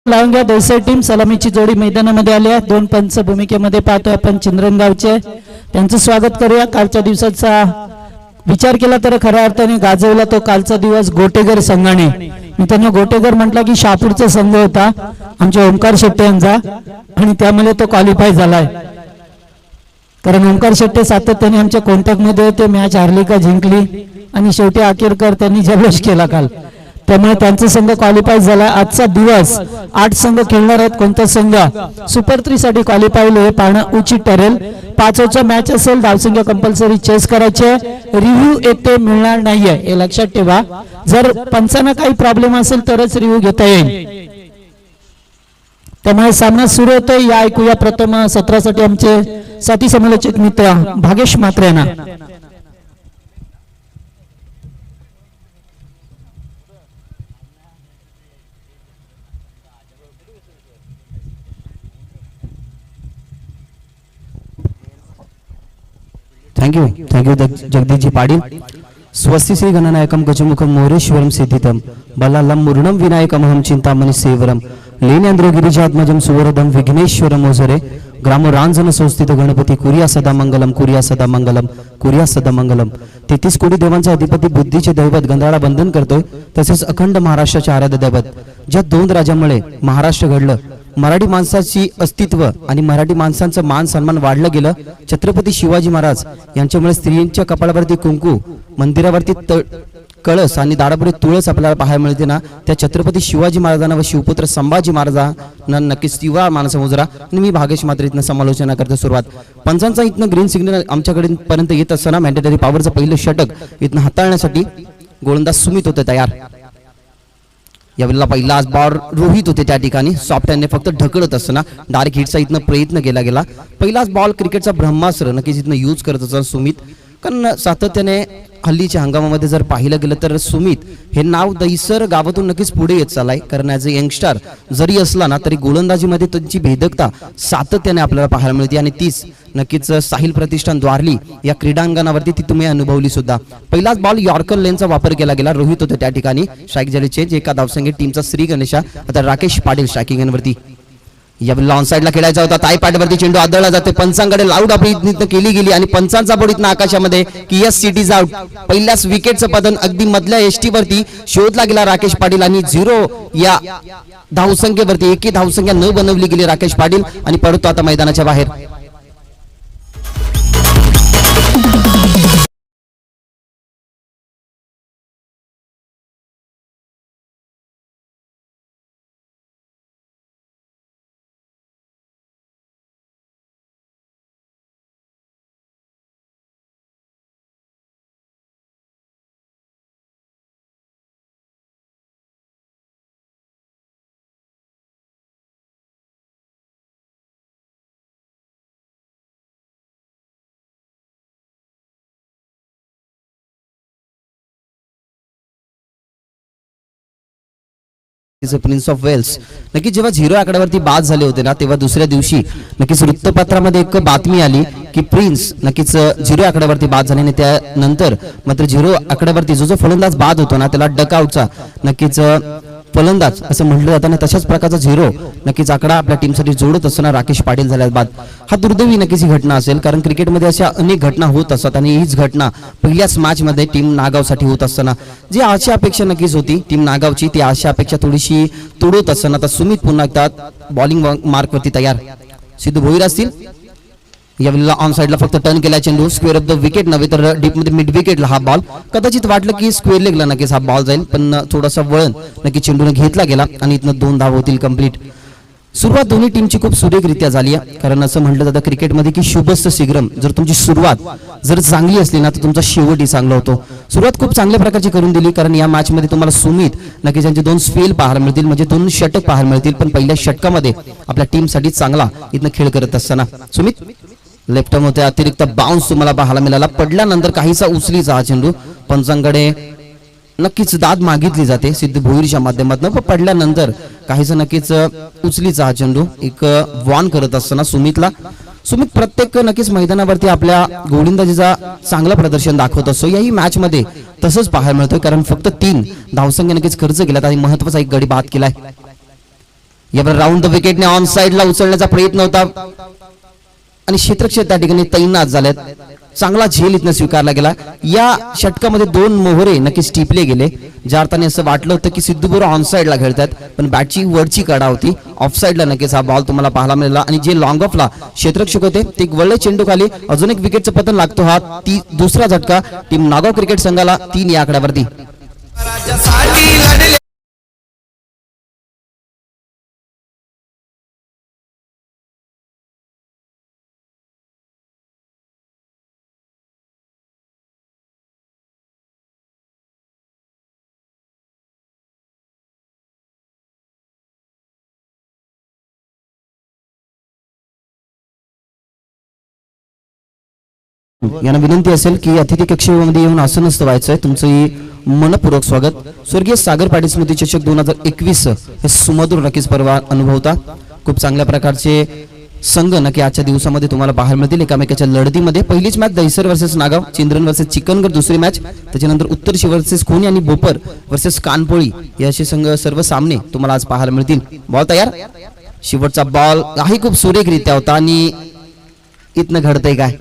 लावून घ्या। देसाई टीम सलामीची जोडी मैदानामध्ये आली आहे। दोन पंच भूमिकेमध्ये पाहतोय आपण चंद्रनगावचे, त्यांचं स्वागत करूया। कालच्या दिवसाचा विचार केला तर खऱ्या अर्थाने गाजवला तो कालचा दिवस गोटेगर संघाने। मित्रांनो, गोटेगर म्हटला की शहापूरचा संघ होता आमच्या ओमकार शेट्टे यांचा, आणि त्यामुळे तो क्वालिफाय झालाय। कारण ओमकार शेट्टे सातत्याने आमच्या कॉन्टॅक्ट मध्ये होते, मॅच हारली का जिंकली, आणि शेवटी अखेरकर त्यांनी जल्लोष केला काल, त्यामुळे त्यांचा संघ क्वालिफाय झाला। आजचा दिवस 8 संघ खेळणार आहेत। कोणता संघ सुपर 3 साठी क्वालिफाय हे पाहणं उचित ठरेल। 5 ओव्हरचा मॅच असेल, धावसंख्या कंपल्सरी चेस करायचे, रिव्ह्यू येथे मिळणार नाहीये हे लक्षात ठेवा। जर पंचांना काही प्रॉब्लेम असेल तरच रिव्ह्यू घेता येईल। त्यामुळे सामना सुरू होतोय। या ऐकूया प्रथम 17 साठी आमचे साथी समालोचक मित्र भागेश म्हात्रे यांना। Thank you Jagdishji Patil. स्वस्ति श्री गणनायकम गजमुखम मोरेश्वरम सिद्धितम बलालम मूर्णम विनायकमहम चिंतामणि सेवरम लेनेन्द्र गिरिजात्मजम सुवरदम विघ्नेश्वरम ओझरे ग्रामरांजन संस्थित गणपती कुरिया सदा मंगलम कुरिया सदा मंगलम कुरिया सदा मंगलम। 33 कोटी देवांचा अधिपती बुद्धीचे दैवत गंधाळा बंधन करतोय, तसेच अखंड महाराष्ट्राचे आराध्य दैवत। ज्या 2 राजांमुळे महाराष्ट्र घडलं, मराठी माणसाची अस्तित्व आणि मराठी माणसांचं मान सन्मान वाढलं गेलं, छत्रपती शिवाजी महाराज यांच्यामुळे स्त्रियांच्या कपाळावरती कुंकू, मंदिरावरती कळस आणि दारापुढे तुळस आपल्याला पाहायला मिळते ना, त्या छत्रपती शिवाजी महाराजांना व शिवपुत्र संभाजी महाराजांना नक्कीच तीव्र मानसमुद्रा। आणि मी भागेश म्हात्रे इथनं समालोचना करतो। सुरुवात पंचांचा इथनं ग्रीन सिग्नल आमच्याकडे पर्यंत येत असताना मॅन्डेटरी पॉवरचं पहिलं षटक इथनं हाताळण्यासाठी गोलंदाज सुमित होते तयार। यावेळेला पहिला बॉल रोहित होते त्या ठिकाणी, सॉफ्ट हँडने फक्त ढकलत असताना डायरेक्ट हिटचा इथनं प्रयत्न केला गेला। पहिलाच बॉल क्रिकेटचा ब्रह्मास्त्र नक्कीच इथनं यूज करत असताना सुमित, कारण सातत्याने हल्लीच्या हंगामामध्ये जर पाहिलं गेलं तर सुमित हे नाव दैसर गावातून नक्कीच पुढे येत चाललंय। कारण ॲज अ यंगस्टर जरी असला ना तरी गोलंदाजीमध्ये त्यांची भेदकता सातत्याने आपल्याला पाहायला मिळते, आणि तीच नक्कीच साहिल प्रतिष्ठान द्वारली या क्रीडांगणावरती ती तुम्ही अनुभवली सुद्धा। पहिलाच बॉल यॉर्कर लेनचा वापर केला गेला, रोहित होते त्या ठिकाणी, स्ट्राईक झाली चेंज। एका धावसंख्येत टीमचा श्री गणेशा आता राकेश पाटील स्ट्रायकिंगवरती। यावेळी ऑन साइडला खेळायचा होता, ताई पाटीवरती चेंडू आदळला जाते, पंचांकडे लाऊड आपली इथनं केली गेली आणि पंचांचा बोर्ड इथनं आकाशामध्ये की यस सिट इज आउट। पहिल्याच विकेटचं पतन अगदी मधल्या एसटी वरती शोधला गेला राकेश पाटील, आणि 0 या धावसंख्येवरती एकी धावसंख्या न बनवली गेली राकेश पाटील, आणि परत आता मैदानाच्या बाहेर। प्रिन्स ऑफ वेल्स नक्की जेव्हा 0 आकड्यावरती बाद झाले होते ना, तेव्हा दुसऱ्या दिवशी नक्कीच वृत्तपत्रामध्ये एक बातमी आली की प्रिन्स नक्कीच 0 आकड्यावरती बाद झाले, आणि त्यानंतर मात्र 0 आकड्यावरती जो फलंदाज बाद होतो ना त्याला डकआउटचा नक्कीच फलंदाज असं म्हटलं जातं, तशाच प्रकारचा 0 नक्कीच आकडा आपल्या टीमसाठी जोडत असताना राकेश पाटील झाल्यात बाद। हा दुर्दैवी नक्कीच ही घटना असेल, कारण क्रिकेटमध्ये अशा अनेक घटना होत असतात, आणि हीच घटना पहिल्याच मॅच मध्ये टीम नागावसाठी होत असताना जी आशा अपेक्षा नक्कीच होती टीम नागावची, ती आशा अपेक्षा थोडीशी तोडत असताना आता सुमित पुन्हा एकदा बॉलिंग मार्क वरती तयार। सिद्धू भोईर असतील, यावेळेला ऑन साइडला फक्त टर्न केला चेंडू, स्क्वेअर ऑफ द विकेट नव्हे तर डीप मध्ये मिड विकेटला हा बॉल। कदाचित वाटलं की स्क्वेअर लेगला नक्कीच हा बॉल जाईल, पण थोडासा वळण नक्की चेंडूने घेतला गेला, आणि इथनं 2 धाव होतील कंप्लीट। सुरुवात दोन्ही टीमची खूप सुरेखरित्या झाली आहे, कारण असं म्हटलं जातं क्रिकेटमध्ये की शुभस्य शीघ्रम, जर तुमची सुरुवात जर चांगली असली ना तर तुमचा शेवटही चांगला होतो। सुरुवात खूप चांगल्या प्रकारची करून दिली, कारण या मॅच मध्ये तुम्हाला सुमित नक्कीच यांचे 2 स्पेल पाहायला मिळतील, म्हणजे 2 षटक पाहायला मिळतील, पण पहिल्या षटकामध्ये आपल्या टीमसाठी चांगला इथनं खेळ करत असताना सुमित लेफ्ट आर्म होते, अतिरिक्त बाउन्स तुम्हाला पाहायला मिळाला, पडल्यानंतर काहीसा उचलीचा हा चेंडू, पंचांकडे नक्कीच दाद मागितली जाते सिद्ध भोईरच्या माध्यमातून, पण पडल्यानंतर काहीसा नक्कीच उचलीचा हा चेंडू एक वॉन करत असताना सुमित प्रत्येक नक्कीच मैदानावरती आपल्या गोलंदाजीचा चांगला प्रदर्शन दाखवत असतो। याही मॅच मध्ये तसंच पाहायला मिळतोय, कारण फक्त 3 धावसंख्या नक्कीच खर्च केल्यात आणि महत्वाचा एक गडी बाद केलाय। यावर राऊंड द विकेटने ऑन साइडला उचलण्याचा प्रयत्न होता आणि क्षेत्ररक्षक त्या ठिकाणी तैनात झालेत. चांगला झेल इथनं स्वीकारला गेला. या षटकामध्ये 2 मोहरे नक्कीच टिपले गेले. ज्या अर्थाने असं वाटलं होतं की सिद्धू बोर ऑन साइडला खेळतात, पण बॅटची वरची कडा होती. ऑफ साइडला नक्कीच हा बॉल तुम्हाला पाहायला मिळाला आणि जे लॉंग ऑफला क्षेत्ररक्षक होते ते वळले चेंडू खाली. अजून एक विकेटचं पतन लागतो. हा दुसरा झटका टीम नागाव क्रिकेट संघाला 3 या आकड्यावरती. यांना विनंती असेल की अतिथी कक्षेमध्ये येऊन आसनस्थ व्हायचंय. तुमचं मनपूर्वक स्वागत. स्वर्गीय सागर पाटील स्मृती चषक 2021 हे सुमधुर नक्कीच पर्व अनुभवता. खूप चांगल्या प्रकारचे संघ नक्की आजच्या दिवसामध्ये तुम्हाला पाहायला मिळतील. एकामेकाच्या लढतीमध्ये पहिलीच match Dahisar versus Nagaon, Chindran versus Chikangad दुसरी मॅच, त्याच्यानंतर उत्तरशी वर्सेस खोनी आणि बोपर वर्सेस कानपोळी हे असे संघ सर्व सामने तुम्हाला आज पाहायला मिळतील. बॉल तयार. शेवटचा बॉल काही खूप सुरेखरित्या होता आणि इथनं घडतंय काय,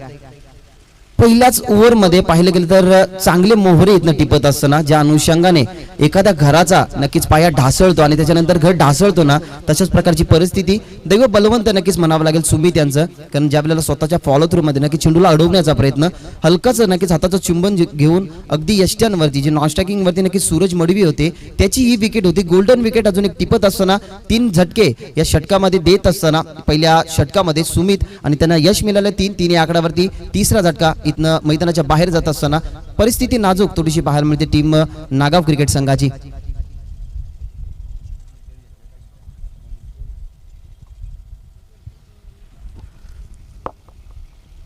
पहिल्याच ओव्हरमध्ये पाहिलं गेलं तर चांगले मोहरे इथनं टिपत असताना ज्या अनुषंगाने एखाद्या घराचा नक्कीच पाया ढासळतो आणि त्याच्यानंतर घर ढासळतो ना, तशाच प्रकारची परिस्थिती दैव बलवंत नक्कीच म्हणावं लागेल सुमित यांचं. कारण ज्या वेळेला स्वतःच्या फॉलो थ्रू मध्ये नक्की चेंडूला अडवण्याचा प्रयत्न, हलकाच नक्कीच हाताचं चुंबन घेऊन अगदी यष्ट्यांवरती जे नॉन स्ट्रायकिंग वरती नक्कीच सूरज मडवी होते त्याची ही विकेट होती. गोल्डन विकेट अजून एक टिपत असताना 3 झटके या षटकामध्ये देत असताना पहिल्या षटकामध्ये सुमित आणि त्यांना यश मिळालं 3 या आकड्यावरती. तिसरा झटका इथनं मैदानाच्या बाहेर जात असताना परिस्थिती नाजूक थोडीशी पाहायला मिळते टीम नागाव क्रिकेट संघाची.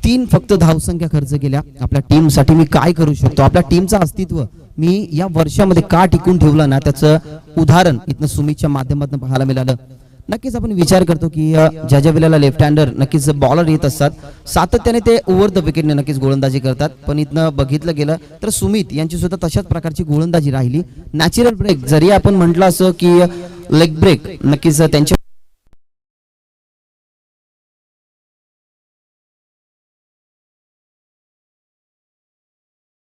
तीन फक्त धावसंख्या खर्च केल्या आपल्या टीमसाठी. मी काय करू शकतो, आपल्या टीमचं अस्तित्व मी या वर्षामध्ये का टिकून ठेवलं ना, त्याचं उदाहरण इथनं सुमितच्या माध्यमातून पाहायला मिळालं. नक्कीच आपण विचार करतो की ज्या ज्या वेळेला लेफ्ट हँडर नक्कीच बॉलर येत असतात सातत्याने ते ओव्हर द विकेटने नक्कीच गोलंदाजी करतात. पण इथनं बघितलं गेलं तर सुमित यांची सुद्धा तशाच प्रकारची गोलंदाजी राहिली. नॅचरल ब्रेक जरी आपण म्हटलं असं की लेग ब्रेक नक्कीच त्यांच्या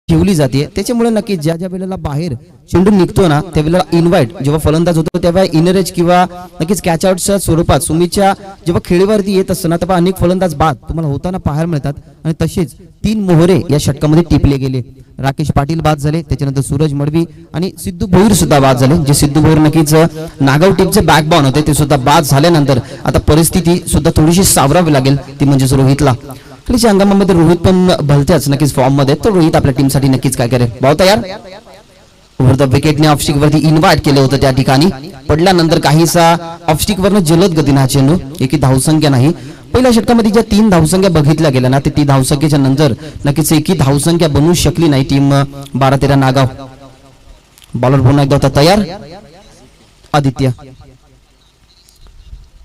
ठेवली जाते. त्याच्यामुळे नक्की ज्या ज्या वेळेला बाहेर चेंडू निघतो ना त्यावेळेला इनवाइट जेव्हा फलंदाज होतो तेव्हा इनरेज किंवा नक्कीच कॅच आउटच्या स्वरूपात सुमितच्या जेव्हा खेळीवरती येत असताना तेव्हा अनेक फलंदाज बाद तुम्हाला होताना पाहायला मिळतात. आणि तसेच 3 मोहरे या षटकामध्ये टिपले गेले. राकेश पाटील बाद झाले, त्याच्यानंतर सूरज मडवी आणि सिद्धू भोईर सुद्धा बाद झाले. जे सिद्धू भोईर नक्कीच नागाव टीमचे बॅकबॉन होते ते सुद्धा बाद झाल्यानंतर आता परिस्थिती सुद्धा थोडीशी सावरावी लागेल, ती म्हणजे रोहितला. खालीच्या हंगामामध्ये रोहित पण भलत्याच नक्कीच फॉर्म मध्ये. तर रोहित आपल्या टीमसाठी नक्कीच काय करेल. बॉल तयार. ओव्हर द विकेटने ऑफस्टिक वरती इन्व्हाइट केलं होतं त्या ठिकाणी. पडल्यानंतर काहीसा ऑफस्टिक वरनं जलद गतीने हा चेंडू, एकी धावसंख्या नाही. पहिल्या षटकामध्ये ज्या 3 धावसंख्या बघितल्या गेल्या ना, ते 3 धावसंख्येच्या नंतर नक्कीच एकी धावसंख्या बनवू शकली नाही टीम 12-13 नागाव. बॉलर पुन्हा एकदा होता तयार. आदित्य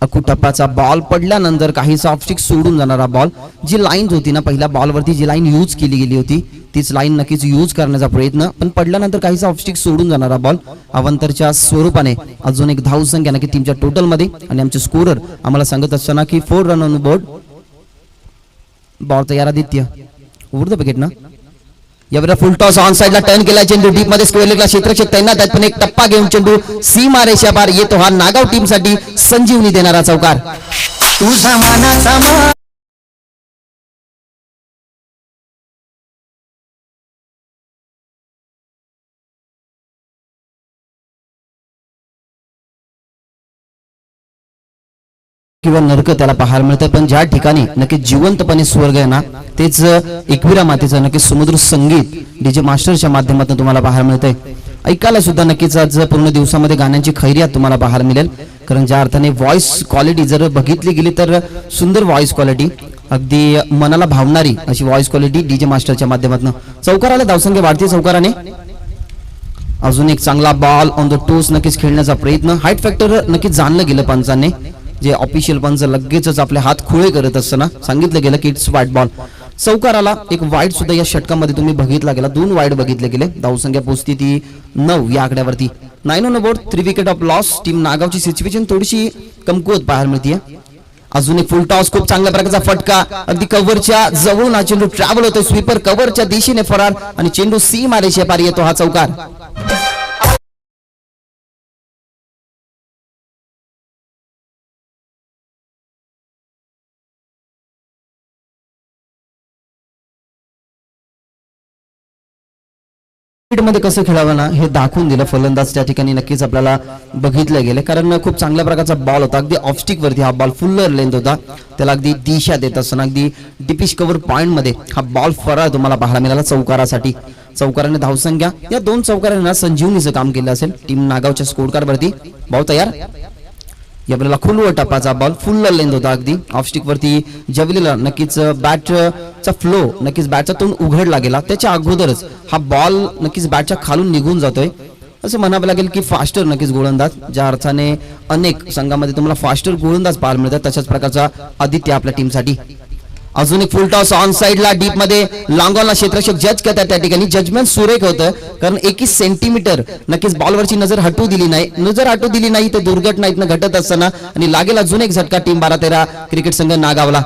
अकुटप्पाचा बॉल पडल्यानंतर काहीसा ऑफस्टिक सोडून जाणारा बॉल. जी लाईन होती ना पहिल्या बॉलवरती जी लाईन यूज केली गेली होती तीच लाईन नक्कीच यूज करण्याचा प्रयत्न, पण पडल्यानंतर काहीसा ऑफस्टिक सोडून जाणारा बॉल. अवंतरच्या स्वरूपाने अजून एक धावसंख्या नक्की टीमच्या टोटल मध्ये. आणि आमचे स्कोरर आम्हाला सांगत असताना की 4 रन ऑन बोर्ड. बॉल तयार आदित्य. ओव्हर द विकेट ना, यावेळेला फुल टॉस ऑन साइडला टर्न केला. चेंडू डीप मध्ये स्क्वेअर लेगला क्षेत्ररक्षक तैनात आहेत, पण एक टप्पा घेऊन चेंडू सीमा रेषा पार येतो. हा नागाव टीम साठी संजीवनी देणारा चौकार. किंवा नरक त्याला पाहायला मिळतं, पण ज्या ठिकाणी नक्की जिवंतपणे स्वर्ग आहे ना तेच एकविरा मातेचं नक्की समुद्र संगीत डीजे मास्टरच्या माध्यमातून तुम्हाला पाहायला मिळतंय. ऐकायला सुद्धा नक्कीच आज पूर्ण दिवसामध्ये गाण्यांची खैरियत तुम्हाला पाहायला मिळेल. कारण ज्या अर्थाने व्हॉइस क्वालिटी जर बघितली गेली तर सुंदर व्हॉइस क्वालिटी, अगदी मनाला भावणारी अशी व्हॉइस क्वालिटी डीजे मास्टरच्या माध्यमातून. चौकाराला धावसंख्या वाढते चौकाराने. अजून एक चांगला बॉल ऑन द टोस नक्कीच खेळण्याचा प्रयत्न. हाईट फॅक्टर नक्कीच जाणलं गेलं पंचांनी. जे ऑफिशियल पंच लगेचच आपले हात खुळे करत असताना सांगितलं गेलं की इट्स वाईट बॉल. चौकाराला एक वाईट सुद्धा या षटकामध्ये तुम्ही बघितला गेला. 2 वाईट बघितले गेले. धावसंख्या पोचती ती 9 या आकड्यावरती. 9 on board 3 wicket of loss. Team नागावची सिच्युएशन थोडीशी कमकुवत पाहायला मिळते. अजून एक फुल टॉस, खूप चांगल्या प्रकारचा फटका, अगदी कव्हरच्या जवळून हा चेंडू ट्रॅव्हल होतोय. स्वीपर कव्हरच्या दिशेने फरार आणि चेंडू सी मारेच्या पारी येतो हा चौकार. मध्ये कसं खेळावं ना हे दाखवून दिलं फलंदाज त्या ठिकाणी नक्कीच आपल्याला बघितलं गेलं, कारण खूप चांगल्या प्रकारचा बॉल होता. अगदी ऑफस्टिक वरती हा बॉल फुल्लर लेंथ होता, त्याला अगदी दिशा देत असताना अगदी डिपिश कव्हर पॉइंट मध्ये हा बॉल फरार तुम्हाला पाहायला मिळाला चौकारासाठी. चौकाराने धावसंख्या या 2 चौकारांना संजीवनीचं काम केलं असेल टीम नागावच्या स्कोर कार्ड वरती. बॉल तयार, यावेळेला खुलवट टप्पाचा बॉल फुल लेंथ होता अगदी ऑफस्टिक वरती जवलेला. नक्कीच बॅटचा फ्लो, नक्कीच बॅटचा तोंड उघडला गेला त्याच्या अगोदरच हा बॉल नक्कीच बॅटच्या खालून निघून जातोय असं म्हणावं लागेल की फास्टर नक्कीच गोलंदाज, ज्या अर्थाने अनेक संघामध्ये तुम्हाला फास्टर गोलंदाज पाहायला मिळतात तशाच प्रकारचा आदित्य आपल्या टीमसाठी. अजून एक फुल टॉस ऑन साइडला डीप मध्ये लांगॉनला क्षेत्ररक्षक जज करतात. त्या ठिकाणी जजमेंट सुरेख होतं, कारण 21 सेंटीमीटर नक्कीच बॉलवरची नजर हटू दिली नाही ते दुर्घटना इथनं घटत असताना आणि लागेल अजून एक झटका टीम 12-13 क्रिकेट संघ नागावला.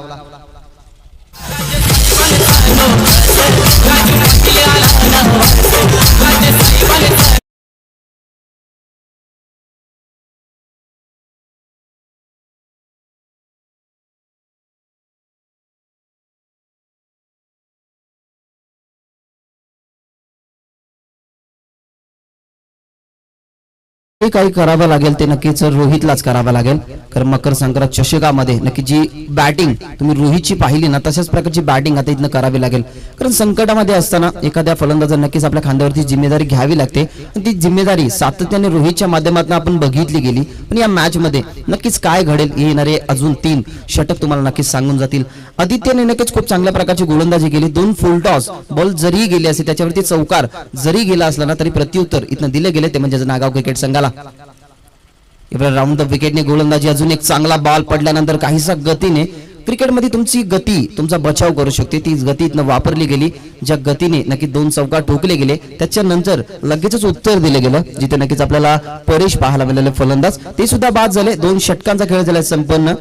हे काही करावं लागेल ते नक्कीच रोहितलाच करावं लागेल, कारण मकर संक्रांत चषकामध्ये नक्की जी बॅटिंग तुम्ही रोहितची पाहिली ना तशाच प्रकारची बॅटिंग आता इथनं करावी लागेल. कारण संकटामध्ये असताना एखाद्या फलंदाजाला नक्कीच आपल्या खांद्यावरती जिम्मेदारी घ्यावी लागते. ती जिम्मेदारी सातत्याने रोहितच्या माध्यमातून आपण बघितली गेली, पण या मॅच मध्ये नक्कीच काय घडेल येणारे अजून 3 षटक तुम्हाला नक्कीच सांगून जातील. आदित्यने नक्कीच खूप चांगल्या प्रकारची गोलंदाजी केली. 2 फुल टॉस बॉल जरी गेले असे त्याच्यावरती चौकार जरी गेला असला ना तरी प्रत्युत्तर इथनं दिले गेले, ते म्हणजे नागाव क्रिकेट संघाला. राऊंड द विकेटने गोलंदाजी, अजून एक चांगला बॉल पडल्यानंतर काहीसा गतीने क्रिकेटमध्ये तुमची गती तुमचा बचाव करू शकते, ती गती इथनं वापरली गेली. ज्या गतीने नक्की 2 चौकार ठोकले गेले त्याच्यानंतर लगेचच उत्तर दिले गेलं, जिथे नक्कीच आपल्याला परेश पाहायला मिळाले फलंदाज ते सुद्धा बाद झाले. 2 षटकांचा खेळ झाला संपन्न.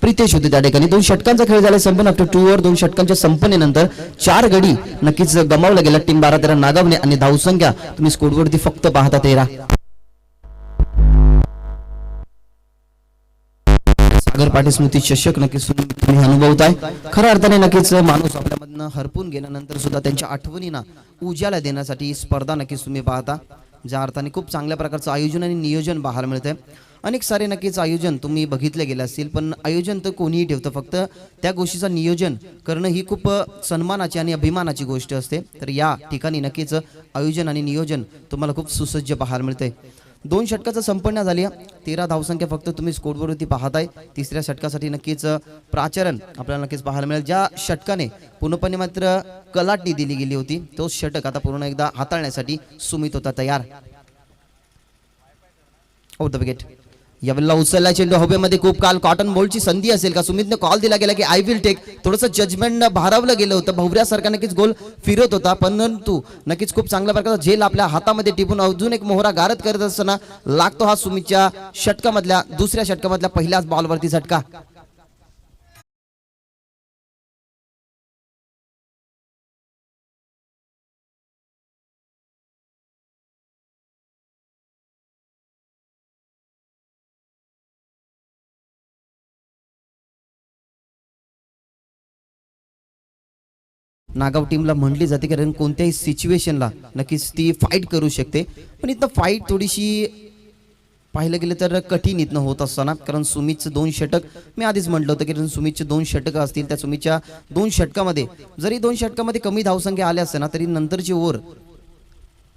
प्रितेश होते त्या ठिकाणी. 2 षटकांचा खेळ झाला संपन्न. आफ्टर 2 ओव्हर 2 षटकांच्या संपन्नेनंतर 4 गडी नक्कीच गमावला गेला टीम 12-13 नागावने आणि धावसंख्या तुम्ही स्कोरवरती फक्त पाहता 13. सागर पाटील स्मृती चषक नक्कीच तुम्ही अनुभवताय. खऱ्या अर्थाने नक्कीच माणूस आपल्यामधनं हरपून गेल्यानंतर सुद्धा त्यांच्या आठवणींना उजाला देण्यासाठी ही स्पर्धा नक्कीच तुम्ही पाहता, ज्या अर्थाने खूप चांगल्या प्रकारचं आयोजन आणि नियोजन पाहायला मिळतंय. अनेक सारे नक्कीच आयोजन तुम्ही बघितले गेले असतील, पण आयोजन तर कोणीही ठेवतं, फक्त त्या गोष्टीचं नियोजन करणं ही खूप सन्मानाची आणि अभिमानाची गोष्ट असते. तर या ठिकाणी नक्कीच आयोजन आणि नियोजन तुम्हाला खूप सुसज्ज पाहायला मिळतंय. 2 षटकाचं संपन्न झाली. 13 धावसंख्या फक्त तुम्ही स्कोरवरती पाहताय. 3ऱ्या षटकासाठी नक्कीच प्राचारण आपल्याला नक्कीच पाहायला मिळेल. ज्या षटकाने पूर्णपणे मात्र कलाटणी दिली गेली होती तोच षटक आता पूर्ण एकदा हाताळण्यासाठी सुमित होता तयार. Out the wicket. यावेळेला उचलला चेंडू हवेमध्ये. खूप काल कॉटन बॉलची संधी असेल का, सुमितने कॉल दिला गेला की आय विल टेक. थोडंसं जजमेंट भारावलं गेलं होतं, भवऱ्यासारखा नक्कीच गोल फिरत होता, परंतु नक्कीच खूप चांगल्या प्रकारचा झेल आपल्या हातामध्ये टिपून अजून एक मोहरा गारद करत असताना लागतो हा सुमितच्या षटकामधल्या 2ऱ्या षटकामधल्या पहिल्याच बॉलवरती झटका. नागाव टीमला म्हटली जाते कारण कोणत्याही सिच्युएशनला नक्कीच ती फाईट करू शकते, पण इथं फाईट थोडीशी पाहिलं गेलं तर कठीण इथनं होत असताना, कारण सुमितचं 2 षटक मी आधीच म्हटलं होतं की सुमितचे 2 षटकं असतील, त्या सुमितच्या 2 षटकामध्ये जरी 2 षटकामध्ये कमी धावसंख्या आल्या असते ना तरी नंतरची ओव्हर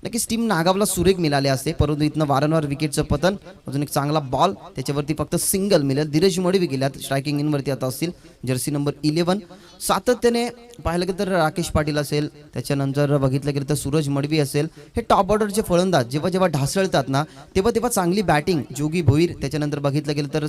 नक्कीच टीम नागावला सुरेख मिळाले असते, परंतु इथनं वारंवार विकेटचं पतन. अजून एक चांगला बॉल त्याच्यावरती फक्त सिंगल मिळेल. धीरज मडवी गेल्यात स्ट्रायकिंग इनवरती आता असतील, जर्सी नंबर 11. सातत्याने पाहिलं गेलं तर राकेश पाटील असेल, त्याच्यानंतर बघितलं गेलं तर सूरज मडवी असेल, हे टॉप ऑर्डरचे फलंदाज जेव्हा जेव्हा ढासळतात ना तेव्हा चांगली बॅटिंग जोगी भोईर, त्याच्यानंतर बघितलं गेलं तर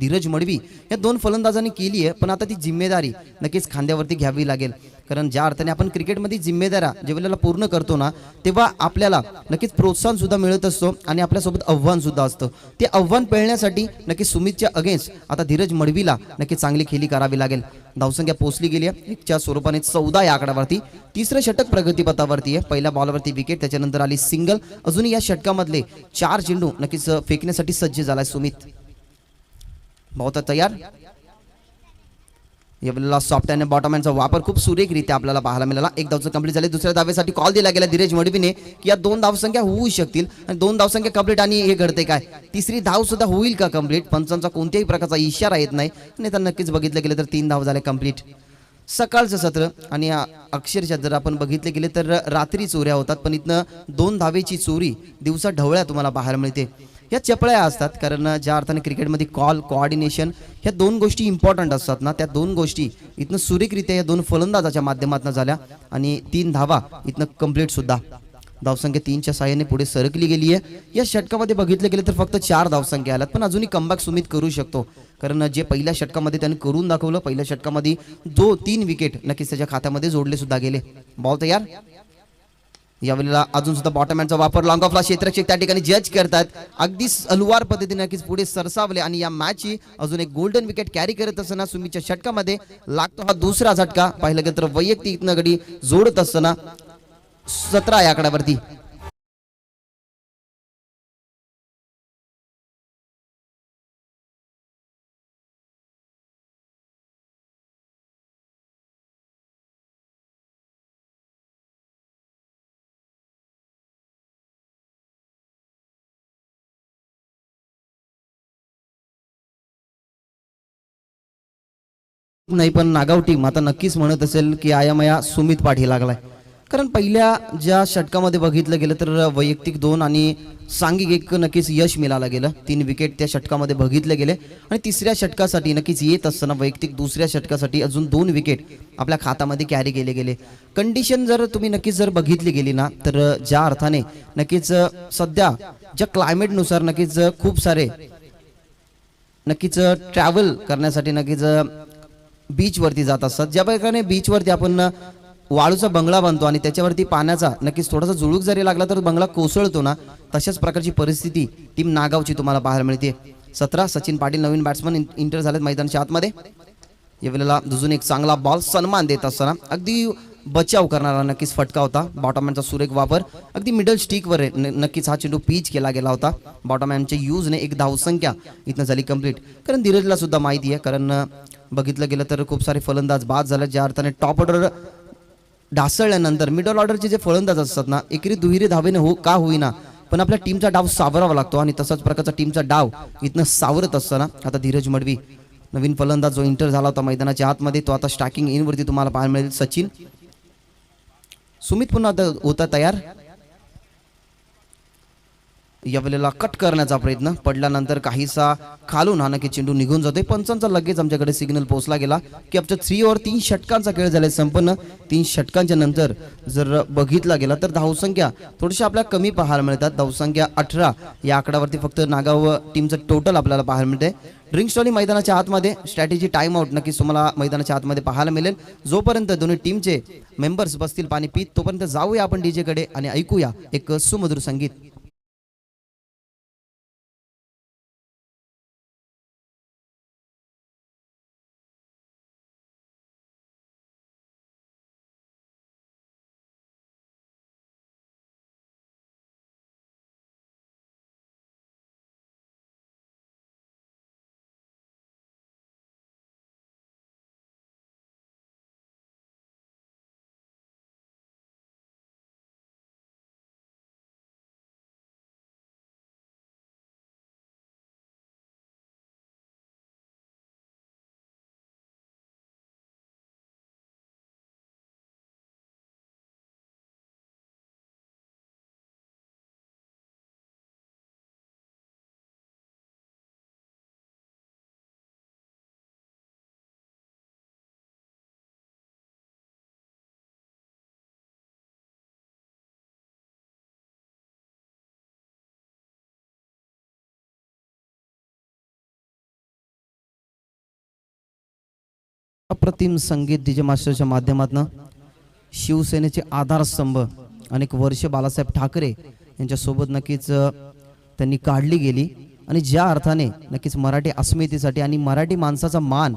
धीरज मडवी या 2 फलंदाजांनी केली आहे, पण आता ती जिम्मेदारी नक्कीच खांद्यावरती घ्यावी लागेल. कारण ज्या अर्थाने आपण क्रिकेटमध्ये जिम्मेदाऱ्या ज्यावेळेला पूर्ण करतो ना, तेव्हा आपल्याला नक्कीच प्रोत्साहन सुद्धा मिळत असतो आणि आपल्यासोबत आव्हान सुद्धा असतं. ते आव्हान पेलण्यासाठी नक्कीच सुमितच्या अगेन्स्ट आता धीरज मडवीला नक्कीच चांगली खेळी करावी लागेल. धावसंख्या पोहोचली गेली आहे 1च्या स्वरूपाने 14 या आकड्यावरती. तिसरं षटक प्रगतीपथावरती आहे. पहिल्या बॉलवरती विकेट, त्याच्यानंतर आली सिंगल. अजूनही या षटकामधले 4 चेंडू नक्कीच फेकण्यासाठी सज्ज झालाय सुमित. बहुत तयार. यावेळेला सॉफ्ट आणि बॉटम हँडचा वापर खूप सुरेखरित्या आपल्याला पाहायला मिळाला. एक धावचं कंप्लीट झाले. दुसऱ्या धावेसाठी कॉल दिला गेला धीरज मडवीने की या 2 धावसंख्या होऊ शकतील आणि 2 धावसंख्या कंप्लीट आणि हे घडते काय, तिसरी धाव सुद्धा होईल का कंप्लीट. पंचांचा कोणत्याही प्रकारचा इशारा येत नाही आणि तर नक्कीच बघितलं गेलं तर 3 धाव झाले कंप्लीट. सकाळचं सत्र आणि अक्षरशः जर आपण बघितले गेले तर रात्री चोऱ्या होतात, पण इथनं 2 धावेची चोरी दिवसा ढवळ्या तुम्हाला पाहायला मिळते. या चपळ्या असतात, कारण ज्या अर्थाने क्रिकेटमध्ये कॉल, कोऑर्डिनेशन ह्या 2 गोष्टी इम्पॉर्टंट असतात ना, त्या 2 गोष्टी इथनं सुरेखरित्या या 2 फलंदाजाच्या माध्यमातून झाल्या आणि 3 धावा इथनं कंप्लीट सुद्धा. धावसंख्या 3च्या साहाय्याने पुढे सरकली गेली आहे. या षटकामध्ये बघितले गेले तर फक्त 4 धावसंख्या आल्यात, पण अजूनही कमबॅक सुमित करू शकतो, कारण जे पहिल्या षटकामध्ये त्याने करून दाखवलं. पहिल्या षटकामध्ये 3 विकेट नक्कीच त्याच्या खात्यामध्ये जोडले सुद्धा गेले. बॉल तयार. यावेळेला अजून सुद्धा बॉटम हँडचा वापर, लॉंग ऑफला क्षेत्ररक्षक त्या ठिकाणी जज करतात. अगदी अलवार पद्धतीने नक्कीच पुढे सरसावले आणि या मॅचची अजून एक गोल्डन विकेट कॅरी करत असताना सुमितच्या षटकामध्ये लागतो हा दुसरा झटका. पाहिलं गेलं तर वैयक्तिक गडी जोडत असताना 17 या आकड्यावरती. नाही पण नागाव टीम आता नक्कीच म्हणत असेल की आयामया सुमित पाठी लागलाय, कारण पहिल्या ज्या षटकामध्ये बघितलं गेलं तर वैयक्तिक 2 आणि सांघिक 1 नक्कीच यश मिळालं गेलं. 3 विकेट त्या षटकामध्ये बघितले गेले आणि तिसऱ्या षटकासाठी नक्कीच येत असताना वैयक्तिक दुसऱ्या षटकासाठी अजून 2 विकेट आपल्या खात्यामध्ये कॅरी केले गेले. कंडिशन जर तुम्ही नक्कीच जर बघितली गेली ना, तर ज्या अर्थाने नक्कीच सध्या ज्या क्लायमेटनुसार नक्कीच खूप सारे नक्कीच ट्रॅव्हल करण्यासाठी नक्कीच बीचवरती जात असतात. ज्या प्रकारे बीचवरती आपण वाळूचा बंगला बांधतो आणि त्याच्यावरती पाण्याचा नक्कीच थोडासा जुळूक जरी लागला तर बंगला कोसळतो ना, तशाच प्रकारची परिस्थिती टीम नागावची तुम्हाला पाहायला मिळते. 17 सचिन पाटील नवीन बॅट्समन इंटर झालेत मैदानाच्या आतमध्ये. यावेळेला अजून एक चांगला बॉल सन्मान देत असताना अगदी बचाव करणारा नक्कीच फटका होता. बॉटमहॅनचा सुरेख वापर अगदी मिडल स्टिकवर नक्कीच हा चेंडू पिच केला गेला होता. बॉटमहॅनच्या यूजने 1 धावसंख्या इथनं झाली कंप्लीट. कारण धीरजला सुद्धा माहिती आहे, कारण बघितलं गेलं तर खूप सारे फलंदाज बाद झाले. ज्या अर्थाने टॉप ऑर्डर ढासळल्यानंतर मिडल ऑर्डरचे जे फलंदाज असतात ना, एकेरी दुहेरी धावेने का होईना पण आपल्या टीमचा डाव सावरावा लागतो आणि तसाच प्रकारचा टीमचा डाव इथनं सावरत असताना आता धीरज मडवी नवीन फलंदाज जो इंटर झाला होता मैदानाच्या आतमध्ये, तो आता स्टॅकिंग इन वरती तुम्हाला पाहायला मिळेल. सचिन. सुमित पुन्हा होता तयार. यावेळेला कट करण्याचा प्रयत्न पडल्यानंतर काहीसा खालून हा नक्की चेंडू निघून जातोय. पंचांचा लगेच आमच्याकडे सिग्नल पोहोचला गेला की आमच्या 3 ओव्हर 3 षटकांचा खेळ झालाय संपन्न. 3 षटकांच्या नंतर जर बघितला गेला तर धावसंख्या थोडीशी आपल्याला कमी पाहायला मिळतात. धावसंख्या 18 या आकड्यावरती फक्त नागाव टीमचं टोटल आपल्याला पाहायला मिळते. ड्रिंक स्टॉली मैदानाच्या आतमध्ये स्ट्रॅटेजी टाइम आउट नक्कीच तुम्हाला मैदानाच्या आतमध्ये पाहायला मिळेल. जोपर्यंत दोन्ही टीमचे मेंबर्स बसतील पाणी पीत, तोपर्यंत जाऊया आपण डीजे कडे आणि ऐकूया एक सुमधुर संगीत. अप्रतिम संगीत डीजे मास्टरच्या माध्यमातून शिवसेनेचे आधारस्तंभ अनेक वर्ष बाळासाहेब ठाकरे यांच्यासोबत नक्कीच त्यांनी काढली गेली आणि ज्या अर्थाने नक्कीच मराठी अस्मितेसाठी आणि मराठी माणसाचा मान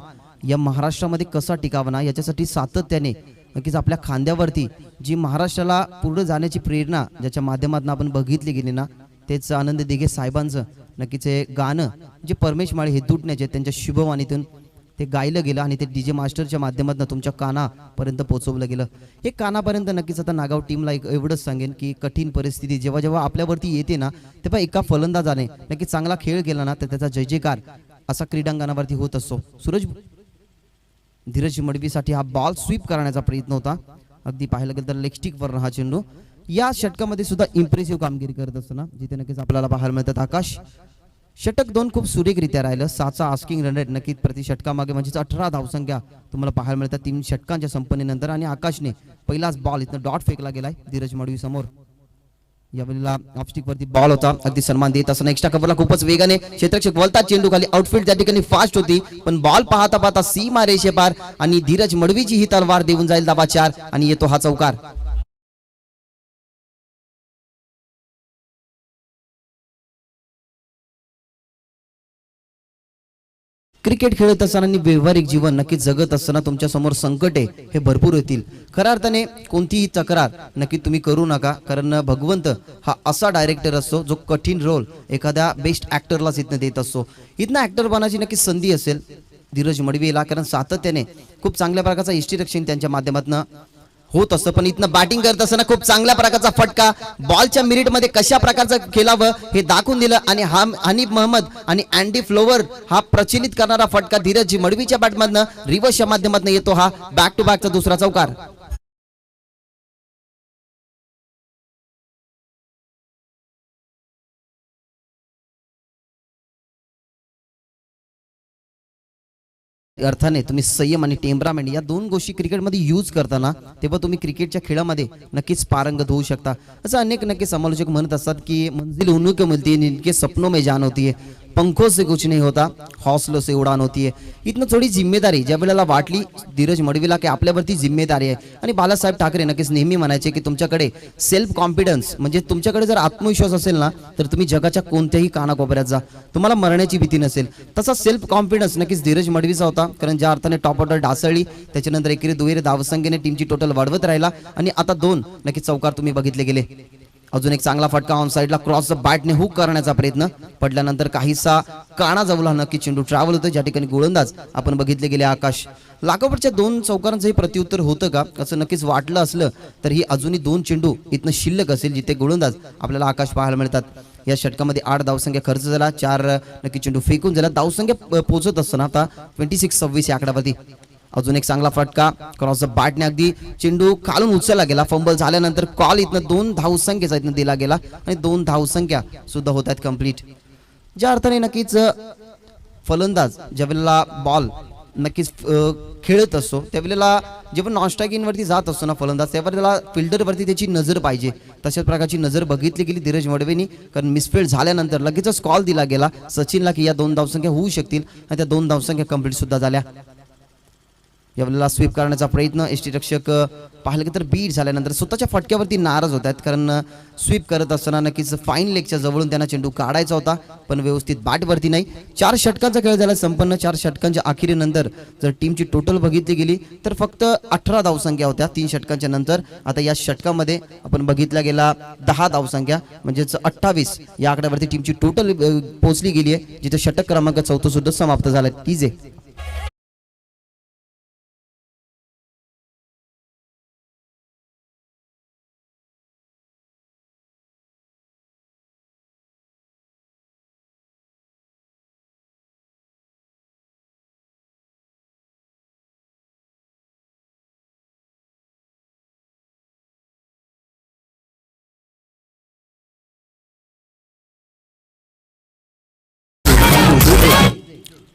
या महाराष्ट्रामध्ये कसा टिकावा ना याच्यासाठी सातत्याने नक्कीच आपल्या खांद्यावरती जी महाराष्ट्राला पुढे जाण्याची प्रेरणा ज्याच्या माध्यमातून आपण बघितली गेली ना तेच आनंद दिघे साहेबांचं नक्कीच हे गाणं जे परमेश माळी हे तुटण्याचे त्यांच्या शुभवाणीतून ते गायलं गेलं आणि ते DJ मास्टरच्या माध्यमातून तुमच्या कानापर्यंत पोहोचवलं गेलं. हे कानापर्यंत नक्कीच आता नागाव टीमला एवढंच सांगेन की कठीण परिस्थिती जेव्हा जेव्हा आपल्यावरती येते ना तेव्हा एका फलंदाजाने नक्कीच चांगला खेळ केला ना तर त्याचा जय जयकार असा क्रीडांगणावरती होत असतो. धीरज मडवीसाठी हा बॉल स्वीप करण्याचा प्रयत्न होता. अगदी पाहायला गेलं तर लेग स्टिकवर हा चेंडू या षटकामध्ये सुद्धा इम्प्रेसिव्ह कामगिरी करत असताना जिथे नक्कीच आपल्याला पाहायला मिळतात. आकाश षटक 2 खूप सुरेखरित्या राहिलं. 6चा आस्किंग रन रेट नक्कीच प्रति षटकामागे म्हणजेच 18 धावसंख्या तुम्हाला पाहायला मिळतात 3 षटकांच्या संपन्नेनंतर आणि आकाशने पहिलाच बॉल इथं डॉट फेकला गेलाय धीरज मडवी समोर. यावेळेला ऑफस्टिक वरती बॉल होता. अगदी सन्मान देत असताना एक्स्ट्रा कव्हरला खूपच वेगाने क्षेत्ररक्षक वळतात. चेंडू खाली आउटफील्ड त्या ठिकाणी फास्ट होती पण बॉल पाहता पाहता सीमा रेषेपार आणि धीरज मडवीची ही तलवार देऊन जाईल धावा 4 आणि येतो हा चौकार. क्रिकेट खेळत असताना आणि व्यावहारिक जीवन नक्कीच जगत असताना तुमच्या समोर संकटे हे भरपूर येतील. खऱ्या अर्थाने कोणतीही तक्रार नक्की तुम्ही करू नका कारण भगवंत हा असा डायरेक्टर असतो जो कठीण रोल एखाद्या बेस्ट ऍक्टरलाच इथनं देत असतो. इथनं ऍक्टर बनायची नक्की संधी असेल धीरज मडवीला कारण सातत्याने खूप चांगल्या प्रकारचा हिस्ट्रीरक्षण त्यांच्या माध्यमातून होत असतं. पण इथनं बॅटिंग करत असताना खूप चांगल्या प्रकारचा फटका बॉलच्या मिनिटमध्ये कशा प्रकारचं खेळावं हे दाखवून दिलं आणि हनीफ महम्मद आणि अँडी फ्लोवर हा प्रचलित करणारा फटका धीरज मडवीच्या बॅटमधनं रिव्हर्सच्या माध्यमातून येतो हा बॅक टू बॅकचा दुसरा चौकार. अर्थाने तुम्ही संयम आणि टेम्परामेंट या 2 गोष्टी क्रिकेटमध्ये यूज करताना तेव्हा तुम्ही क्रिकेटच्या खेळामध्ये नक्कीच पारंगत होऊ शकता. असं अनेक नक्की समालोचक म्हणत असतात की मंजिल उन्हीं को मिलती है जिनके सपनों में जान होती है, पंखों से कुछ नहीं होता, हौसलों से उड़ान होती है. इथनं थोडी जिम्मेदारी ज्या वेळेला वाटली धीरज मडवीला की आपल्यावरती जिम्मेदारी आहे आणि बाळासाहेब ठाकरे नक्कीच नेहमी म्हणायचे की तुमच्याकडे सेल्फ कॉन्फिडन्स म्हणजे तुमच्याकडे जर आत्मविश्वास असेल ना तर तुम्ही जगाच्या कोणत्याही कानाकोपऱ्यात जा तुम्हाला मरण्याची भीती नसेल. तसा सेल्फ कॉन्फिडन्स नक्कीच धीरज मडवीचा होता कारण ज्या अर्थाने टॉप ऑर्डर ढासळली त्याच्यानंतर एकेरी दुहेरी धावसंख्येने टीमची टोटल वाढवत राहिला आणि आता 2 नक्कीच चौकार तुम्ही बघितले गेले. अजून एक चांगला फटका ऑन साइडला क्रॉस बॅटने हुक करण्याचा प्रयत्न पडल्यानंतर काहीसा कानाजवळ नक्की चेंडू ट्रॅव्हल होतं ज्या ठिकाणी गोलंदाज आपण बघितले गेले आकाश. लागोपाठच्या 2 चौकारांचं प्रत्युत्तर होतं का असं नक्कीच वाटलं असलं तर ही अजूनही 2 चेंडू इथनं शिल्लक असेल जिथे गोलंदाज आपल्याला आकाश पाहायला मिळतात. या षटकामध्ये 8 धावसंख्या खर्च झाला 4 नक्की चेंडू फेकून झाला. धावसंख्या पोहोचत असताना आता 26-26 या आकड्यावरती. अजून एक चांगला फटका क्रॉस बॅटने अगदी चेंडू खालून उचलला गेला. फंबल झाल्यानंतर कॉल इथनं 2 धावसंख्येचा इथनं दिला गेला आणि 2 धावसंख्या सुद्धा होत आहेत कंप्लीट. ज्या अर्थाने नक्कीच फलंदाज ज्यावेळेला बॉल नक्कीच खेळत असतो त्यावेळेला जेव्हा नॉन स्ट्रायकिंग वरती जात असतो ना फलंदाज तेव्हा त्याला फिल्डरवरती त्याची नजर पाहिजे. तशाच प्रकारची नजर बघितली गेली धीरज मडवीनी कारण मिसफील्ड झाल्यानंतर लगेचच कॉल दिला गेला सचिनला की या 2 धावसंख्या होऊ शकतील आणि त्या 2 धावसंख्या कंप्लीट सुद्धा झाल्या. यावेळेला स्वीप करण्याचा प्रयत्न एसटी रक्षक पाहिलं की तर बीट झाल्यानंतर स्वतःच्या फटक्यावरती नाराज होत आहेत कारण स्वीप करत असताना नक्कीच फाईन लेगच्या जवळून त्यांना चेंडू काढायचा होता पण व्यवस्थित बॅटवरती नाही. 4 षटकांचा खेळ झाला संपन्न. 4 षटकांच्या अखेरीनंतर जर टीमची टोटल बघितली गेली तर फक्त 18 धावसंख्या होत्या 3 षटकांच्या नंतर. आता या षटकामध्ये आपण बघितल्या गेला 10 धावसंख्या म्हणजेच 28 या आकड्यावरती टीमची टोटल पोहोचली गेली आहे जिथे षटक क्रमांक 4 सुद्धा समाप्त झाला. टीजे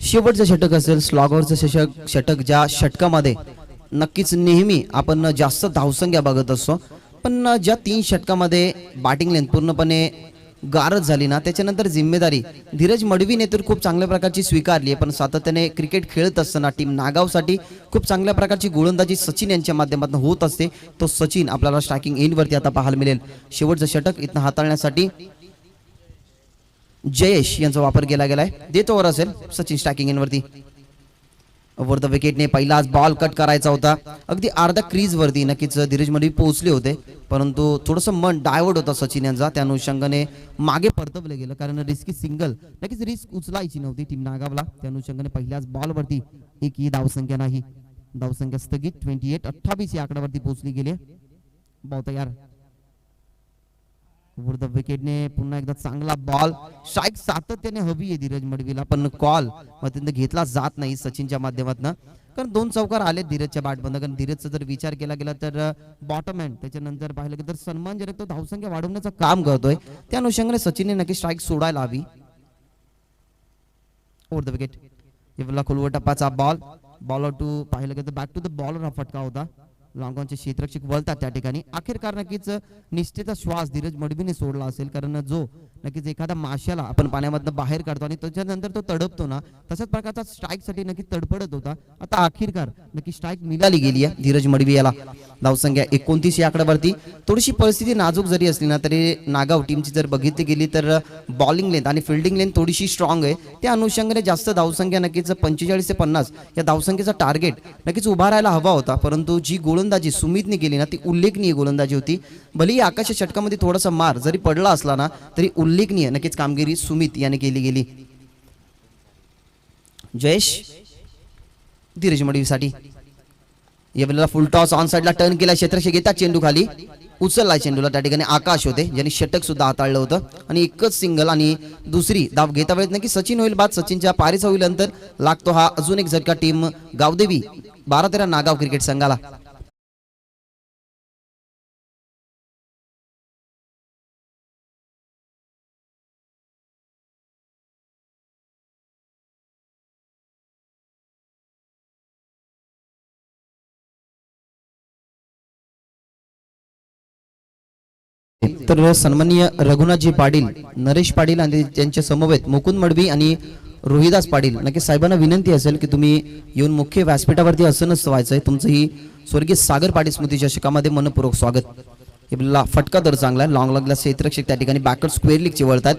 शेवटचं षटक असेल स्लॉगरचं षटक ज्या षटकामध्ये नक्कीच नेहमी आपण जास्त धावसंख्या बघत असतो पण ज्या 3 षटकामध्ये बॅटिंग लेंथ पूर्णपणे गारज झाली ना त्याच्यानंतर जिम्मेदारी धीरज मडवीने तर खूप चांगल्या प्रकारची स्वीकारली आहे, पण सातत्याने क्रिकेट खेळत असताना टीम नागावसाठी खूप चांगल्या प्रकारची गोलंदाजी सचिन यांच्या माध्यमातून होत असते. तो सचिन आपल्याला स्ट्रायकिंग एंडवरती आता पाहायला मिळेल. शेवटचं षटक इथं हाताळण्यासाठी जयेश यांचा वापर केला गेलाय. देत ओव्हर असेल सचिन स्ट्रायकिंग एंडवरती. ओव्हर द विकेटने पहिलाच बॉल कट करायचा होता. अगदी अर्धा क्रीज वरती नक्कीच धीरज मडवी पोहोचले होते, परंतु थोडंसं मन डायवर्ट होता सचिन यांचा. त्या अनुषंगाने मागे परतवलं गेलं, कारण रिस्की सिंगल नक्कीच रिस्क उचलायची नव्हती टीम नागावला. त्या अनुषंगाने पहिल्याच बॉलवरती एकही धावसंख्या नाही. धावसंख्या स्थगित 28-28 या आकड्यावरती पोहोचली गेली. बॉल तयार. ओव्हर द विकेटने पुन्हा एकदा चांगला बॉल. स्ट्राईक सातत्याने हवी आहे धीरज मडवीला, पण कॉल मग घेतला जात नाही सचिनच्या माध्यमातून. कारण 2 चौकार आले धीरजच्या बॅटमधून. कारण धीरजचा जर विचार केला गेला तर बॉटम एंड त्याच्यानंतर पाहिलं गेलं तर सन्मानजनक तो धावसंख्या वाढवण्याचं काम करतोय. त्या अनुषंगाने सचिनने नक्की स्ट्राईक सोडायला हवी. Over the wicket. इवला खोलवर टप्पाचा बॉल. बॉलर टू पाहिलं गेलं तर बॅक टू द बॉलर हा फटका होता. लॉंगॉनचे क्षेत्ररक्षक वळतात त्या ठिकाणी. अखेरकार नक्कीच निष्ठेचा श्वास धीरज मडवीने सोडला असेल, कारण जो नक्कीच एखादा माशाला आपण पाण्यामधनं बाहेर काढतो आणि त्याच्यानंतर तो तडपतो ना, तशाच प्रकारचा स्ट्राईक साठी नक्की तडफडत होता. आता अखेरकार नक्की स्ट्राईक मिळाली गेली आहे धीरज मडवी याला. धावसंख्या 29 या आकड्यावरती. थोडीशी परिस्थिती नाजूक जरी असली ना तरी नागाव टीमची जर बघितली गेली तर बॉलिंग लेंथ आणि फिल्डिंग लेंथ थोडीशी स्ट्रॉंग आहे. त्या अनुषंगाने जास्त धावसंख्या नक्कीच 45 ते 50 या धावसंख्येचा टार्गेट नक्कीच उभा राहायला हवा होता, परंतु जी गोलंदाजी सुमितने केली ना ती उल्लेखनीय गोलंदाजी होती. भलेही आकाशच्या षटकामध्ये थोडासा मार जरी पडला असला ना तरी उल्लेखनीय नक्कीच कामगिरी सुमित याने केली गेली. जयेश धीरज मडवीसाठी यावेळेला फुल टॉस ऑन साइडला टर्न केला. क्षेत्ररक्षक घेतात चेंडू खाली. उचलला चेंडूला त्या ठिकाणी आकाश होते ज्यांनी षटक सुद्धा हाताळलं होतं आणि एकच सिंगल आणि दुसरी धाव घेता वेळेत नक्की सचिन होईल बाद. सचिनच्या पारीचा होईल अंतर लागतो हा अजून एक झटका टीम गावदेवी 12-13 नागाव क्रिकेट संघाला. तर सन्माननीय रघुनाथजी पाटील, नरेश पाटील आणि त्यांच्या समवेत मुकुंद मडवी आणि रोहिदास पाटील नक्की साहेबांना विनंती असेल की तुम्ही येऊन मुख्य व्यासपीठावरती आसनस्थ व्हायचंय. तुमचं ही स्वर्गीय सागर पाटील स्मृती चषकामध्ये मनपूर्वक स्वागत. हे फटका दर चांगला आहे. लॉंग लगला क्षेत्ररक्षक त्या ठिकाणी बॅकवर्ड स्क्वेअर लीगचे वळतात.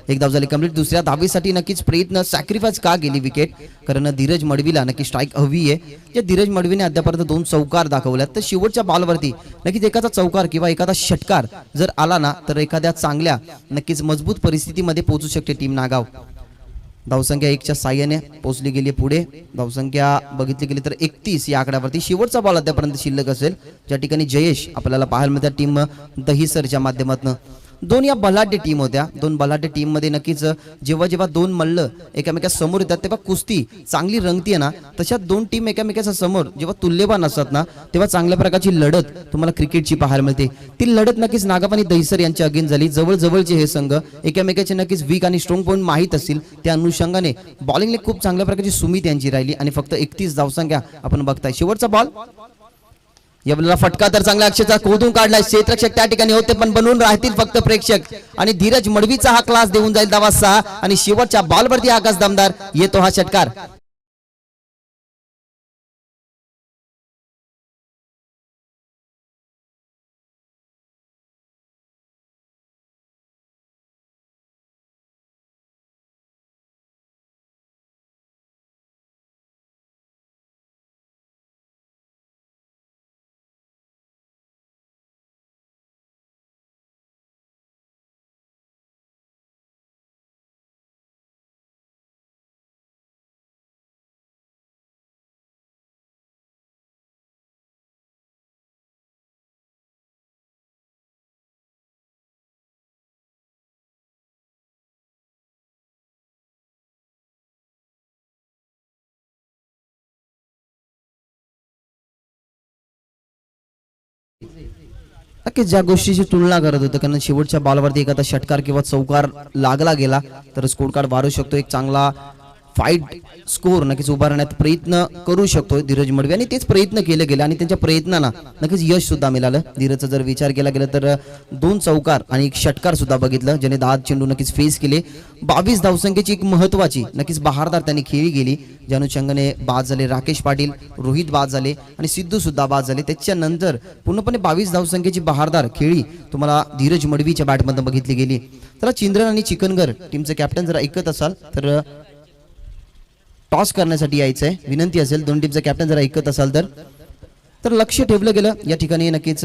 एक धाव झाली कंप्लीट. दुसऱ्या धावेसाठी नक्कीच प्रयत्न सॅक्रिफाईस का गेली विकेट, कारण धीरज मडवीला नक्की स्ट्राईक हवी आहे. जे धीरज मडवीने अद्यापर्यंत 2 चौकार दाखवल्यात, तर शेवटच्या बॉलवरती नक्कीच एखादा चौकार किंवा एखादा षटकार जर आला ना तर एखाद्या चांगल्या नक्कीच मजबूत परिस्थितीमध्ये पोहोचू शकते टीम नागाव. धावसंख्या 1च्या साह्याने पोहोचली गेली पुढे. धावसंख्या बघितली गेली तर 31 या आकड्यावरती. शेवटचा बॉल अद्यापर्यंत शिल्लक असेल ज्या ठिकाणी जयेश आपल्याला पाहायला मिळतात टीम दहिसरच्या माध्यमातून. 2 या बलाढ्य टीम होत्या. 2 बलाढ्य टीम मध्ये नक्कीच जेव्हा जेव्हा 2 मल्ल एकामेका समोर येतात तेव्हा कुस्ती चांगली रंगतीये ना, तशा 2 टीम एकामेकाच्या समोर जेव्हा तुल्यवान असतात ना तेव्हा चांगल्या प्रकारची लढत तुम्हाला क्रिकेटची पाहायला मिळते. ती लढत नक्कीच नागाव आणि दहिसर यांच्या अगेन्स्ट झाली. जवळजवळचे हे संघ एकामेकाचे नक्कीच वीक आणि स्ट्रॉंग पॉईंट माहीत असतील. त्या अनुषंगाने बॉलिंगने खूप चांगल्या प्रकारची सुमित यांची राहिली आणि फक्त 31 धावसंख्या आपण बघताय. शेवटचा बॉल यावेळेला फटका तर चांगला अक्षरचा खोदून काढलाय. क्षेत्ररक्षक त्या ठिकाणी होते पण बनवून राहतील फक्त प्रेक्षक आणि धीरज मडवीचा हा क्लास देऊन जाईल धावा 6 आणि शेवटच्या बॉलवरती आकाश दमदार येतो हा षटकार. नक्कीच ज्या गोष्टीची तुलना करत होतं, कारण शेवटच्या बॉलवरती एखादा षटकार किंवा चौकार लागला गेला तर स्कोर कार्ड वाढू शकतो. एक चांगला फाईट स्कोर नक्कीच उभारण्यात प्रयत्न करू शकतो धीरज मडवी आणि तेच प्रयत्न केले गेले आणि त्यांच्या प्रयत्नांना नक्कीच यश सुद्धा मिळालं. धीरजचा जर विचार केला गेला तर 2 चौकार आणि 1 षटकार सुद्धा बघितलं, ज्याने 10 चेंडू नक्कीच फेस केले. 22 धावसंख्येची एक महत्वाची नक्कीच बहारदार त्यांनी खेळी गेली, ज्या अनुषंगाने बाद झाले राकेश पाटील, रोहित बाद झाले आणि सिद्धू सुद्धा बाद झाले. त्याच्यानंतर पूर्णपणे 22 धावसंख्येची बहारदार खेळी तुम्हाला धीरज मडवीच्या बॅटमधून बघितली गेली. तर चिंद्रन आणि चिकनगर टीमचे कॅप्टन जर ऐकत असाल तर टॉस करण्यासाठी यायचं आहे, विनंती असेल. दोन टीमचे कॅप्टन जर ऐकत असाल तर लक्ष ठेवलं गेलं या ठिकाणी. नक्कीच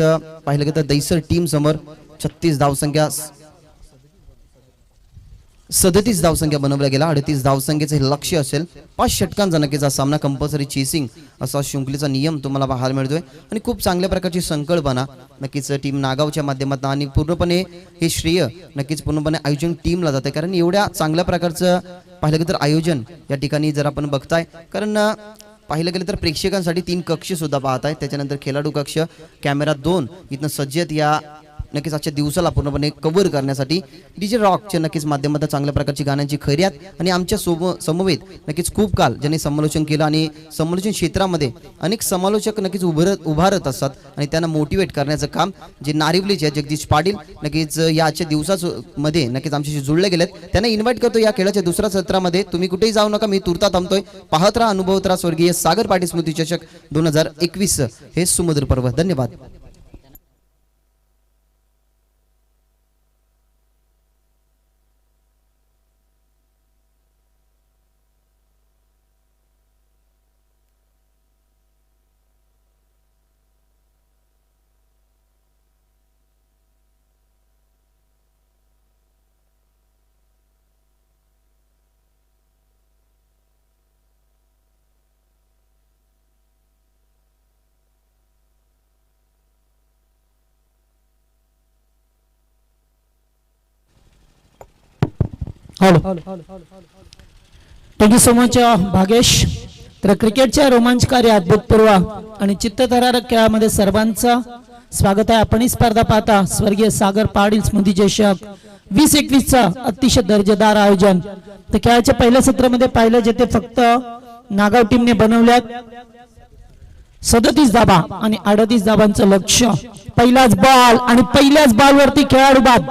पाहिलं गेलं तर दैसर टीम समोर 36 धावसंख्या 37 धावसंख्या बनवल्या गेला. 38 धावसंख्येचं हे लक्ष असेल. 5 षटकांचा नक्कीच हा सामना कंपल्सरी चेसिंग असा शृंखलेचा नियम तुम्हाला पाहायला मिळतोय आणि खूप चांगल्या प्रकारची संकल्पना नक्कीच टीम नागावच्या माध्यमातून आणि पूर्णपणे हे श्रेय नक्कीच पूर्णपणे आयोजन टीमला जाते, कारण एवढ्या चांगल्या प्रकारचं पाहिलं गेलं तर आयोजन या ठिकाणी जर आपण बघताय, कारण पाहिलं गेलं तर प्रेक्षकांसाठी 3 कक्ष सुद्धा पाहताय, त्याच्यानंतर खेळाडू कक्ष, कॅमेरा 2 इथनं सज्जत या नक्कीच आजच्या दिवसाला पूर्णपणे कव्हर करण्यासाठी डीजे रॉकच्या नक्कीच माध्यमातून चांगल्या प्रकारची गाण्यांची खैर्यात आणि आमच्या समवेत नक्कीच खूप काल ज्यांनी समालोचन केलं आणि समालोचन क्षेत्रामध्ये अनेक समालोचक नक्कीच उभारत असतात आणि त्यांना मोटिवेट करण्याचं काम जे नारिवलीचे जगदीश पाटील नक्कीच या आजच्या दिवसामध्ये नक्कीच आमच्याशी जुळले गेलेत. त्यांना इन्व्हाइट करतो या खेळाच्या दुसऱ्या सत्रामध्ये. तुम्ही कुठेही जाऊ नका, मी तुर्ता थांबतोय. पाहत राहा, अनुभवत राहा स्वर्गीय सागर पाटील स्मृती चषक 2021 हे सुमधुर पर्व. धन्यवाद. Hello, thank you so much Bhagesh. तर क्रिकेटच्या रोमांचकारी अभूतपूर्व आणि चित्तथरारक खेळामध्ये सर्वांचं स्वागत आहे. आपण ही स्पर्धा पाहता स्वर्गीय सागर पाटील स्मृती चषक 2021 अतिशय दर्जेदार आयोजन. तर खेळाच्या पहिल्या सत्रामध्ये पाहिलं जेथे फक्त नागाव टीमने बनवल्यात 37 धाबा आणि 38 धाबांचं लक्ष. पहिलाच बॉल आणि पहिल्याच बॉलवरती खेळाडू बाद.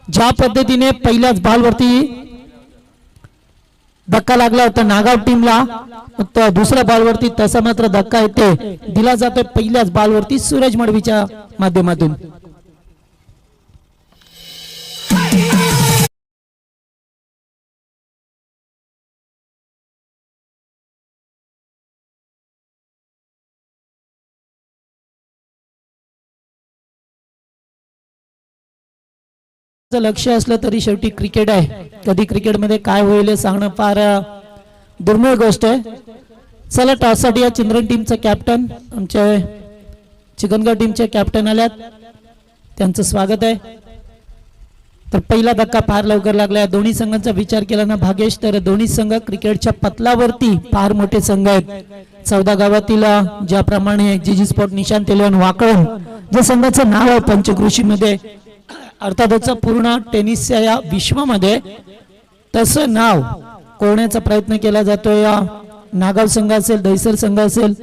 ज्या पद्धतीने पहिल्याच बॉलवरती धक्का लागला होता नागाव टीमला, तर दुसऱ्या बॉलवरती तसा मात्र धक्का येते दिला जातोय पहिल्याच बॉलवरती सूरज मडवीच्या माध्यमातून. लक्ष असलं तरी शेवटी क्रिकेट आहे. कधी क्रिकेटमध्ये काय होईल हे सांगणं फार दुर्मिळ गोष्ट आहे. चला टॉससाठी या चिंद्रन टीमचं कॅप्टन आमचे चिकनगड टीमचे कॅप्टन आल्यात, त्यांचं स्वागत आहे. तर पहिला धक्का फार लवकर लागला. दोन्ही संघांचा विचार केला ना भागेश, तर दोन्ही संघ क्रिकेटच्या पतलावरती फार मोठे संघ आहेत. 14 गावातील ज्याप्रमाणे जीजी स्पोर्ट निशांत तेलवन वाकळून जे संघाचं नाव आहे पंचकृषीमध्ये, अर्थातच पूर्ण टेनिसच्या या विश्वामध्ये तसं नाव कोरण्याचा प्रयत्न केला जातोय. नागाव संघ असेल, दैसर संघ असेल.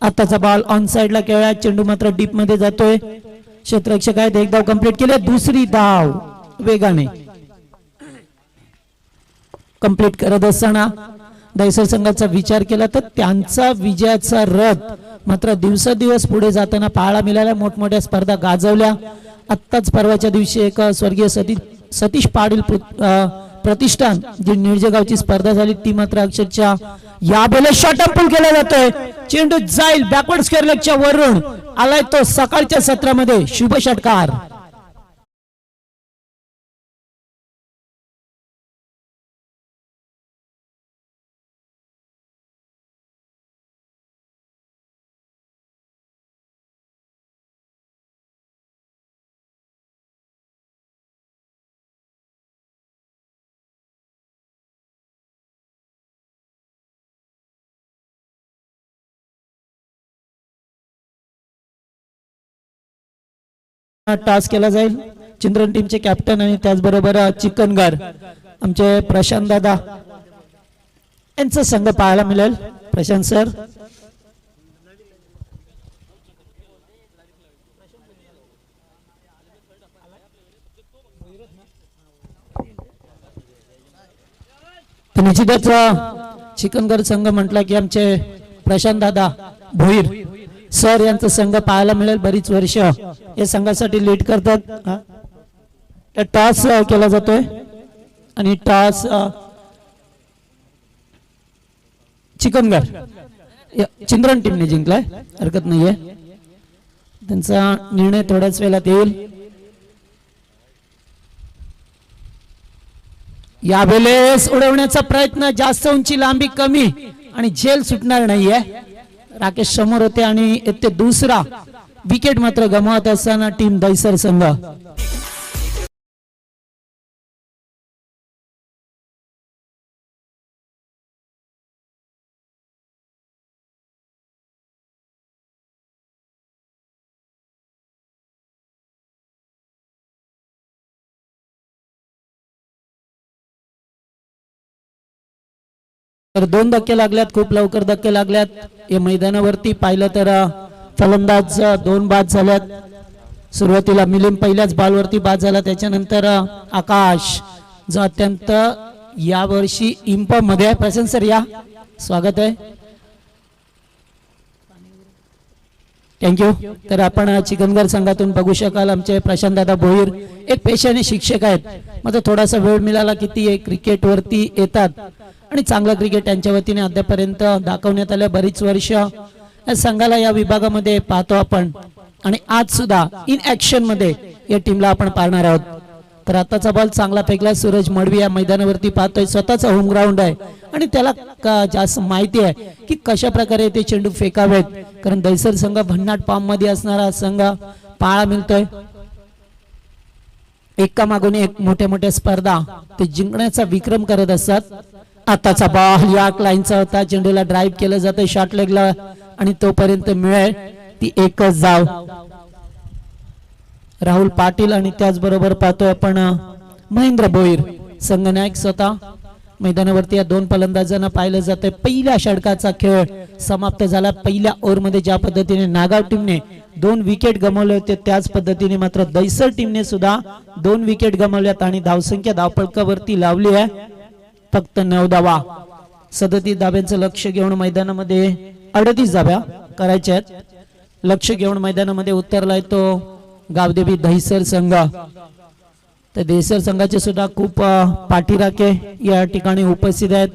आताचा बॉल ऑन साइडला खेळला, चेंडू मात्र डीप मध्ये जातोय. क्षेत्ररक्षक आहेत, 1 धाव कंप्लीट केले. दुसरी धाव वेगाने कंप्लीट करत असताना दैसर संघाचा विचार केला तर त्यांचा विजयाचा रथ मात्र दिवसेंदिवस पुढे जाताना पाहायला मिळाला. मोठमोठ्या स्पर्धा गाजवल्या. आत्ताच परवाच्या दिवशी एक स्वर्गीय सतीश पाटील प्रतिष्ठान जी निळजेगावची स्पर्धा झाली ती मात्र अक्षरशः या बेले शॉट पूल केला जातोय. चेंडू जाईल बॅकवर्ड स्क्वेअर लेगच्या वरून आलाय तो सकाळच्या सत्रामध्ये. शुभ षटकार. टॉस केला जाईल. चिंद्रन टीमचे कॅप्टन आणि त्याचबरोबर चिकनगर आमचे प्रशांत दादा यांचा संघ पाहायला मिळेल. प्रशांत सर, तर निश्चितच चिकनगर संघ म्हटला की आमचे प्रशांत दादा भोईर सर यांचा संघ पाहायला मिळेल. बरीच वर्ष या संघासाठी लीड करतात. टॉस केला जातोय आणि टॉस चिकनगर चिंद्रन टीमने जिंकलाय, हरकत नाहीये. त्यांचा निर्णय थोड्याच वेळात येईल. यावेळेस उडवण्याचा प्रयत्न, जास्त उंची लांबी कमी आणि झेल सुटणार नाहीये. राकेश समोर होते आणि येथे दुसरा विकेट मात्र गमावत असताना टीम दहिसर संघ. तर 2 धक्के लागल्यात, खूप लवकर धक्के लागल्यात. या मैदानावरती पाहिलं तर फलंदाज 2 बाद झाल्यात. सुरुवातीला मिलिंद पहिल्याच बॉलवरती बाद झाला, त्याच्यानंतर आकाश जो अत्यंत यावर्षी इम्प मध्ये आहे. प्रशांत सर या, स्वागत आहे, थँक्यू. तर आपण चिकनगर संघातून बघू शकाल आमचे प्रशांत दादा भोईर एक पेशाने शिक्षक आहेत. मात्र थोडासा वेळ मिळाला की ती क्रिकेट वरती येतात आणि चांगलं क्रिकेट त्यांच्या वतीने अद्यापर्यंत दाखवण्यात आलं. बरीच वर्ष या संघाला या विभागामध्ये पाहतो आपण आणि आज सुद्धा इन ऍक्शन मध्ये या टीमला आपण पाहणार आहोत. तर आताचा बॉल चांगला फेकला. सूरज मडवी या मैदानावरती पाहतोय, स्वतःचा होम ग्राउंड आहे आणि त्याला जास्त माहिती आहे की कशा प्रकारे ते चेंडू फेकावेत, कारण दहिसर संघ भन्नाट फॉर्म मध्ये असणारा संघ पाहायला मिळतोय. एका मागून एक मोठ्या मोठ्या स्पर्धा ते जिंकण्याचा विक्रम करत असतात. आताचा बॉल या लाईनचा होता, चेंडूला ड्राईव्ह केलं जातं शॉर्ट लेगला आणि तोपर्यंत मिळेल ती एकच धाव. राहुल पाटील आणि त्याचबरोबर पाहतोय आपण महेंद्र भोईर संघनायक स्वतः मैदानावरती या 2 फलंदाजांना पाहिलं जातंय. पहिल्या षटकाचा खेळ समाप्त झाला. पहिल्या ओव्हरमध्ये ज्या पद्धतीने नागाव टीमने 2 विकेट गमावले होते, त्याच पद्धतीने मात्र दहिसर टीमने सुद्धा 2 विकेट गमावल्यात आणि धावसंख्या धावपळकावरती लावली आहे फक्त 9 धावा. 37 धाब्यांचं लक्ष घेऊन मैदानामध्ये 38 धाब्या करायच्या आहेत. लक्ष घेऊन मैदानामध्ये उतरलाय तो गावदेवी दहिसर संघ. तर दहिसर संघाचे सुद्धा खूप पाठीराखे या ठिकाणी उपस्थित आहेत.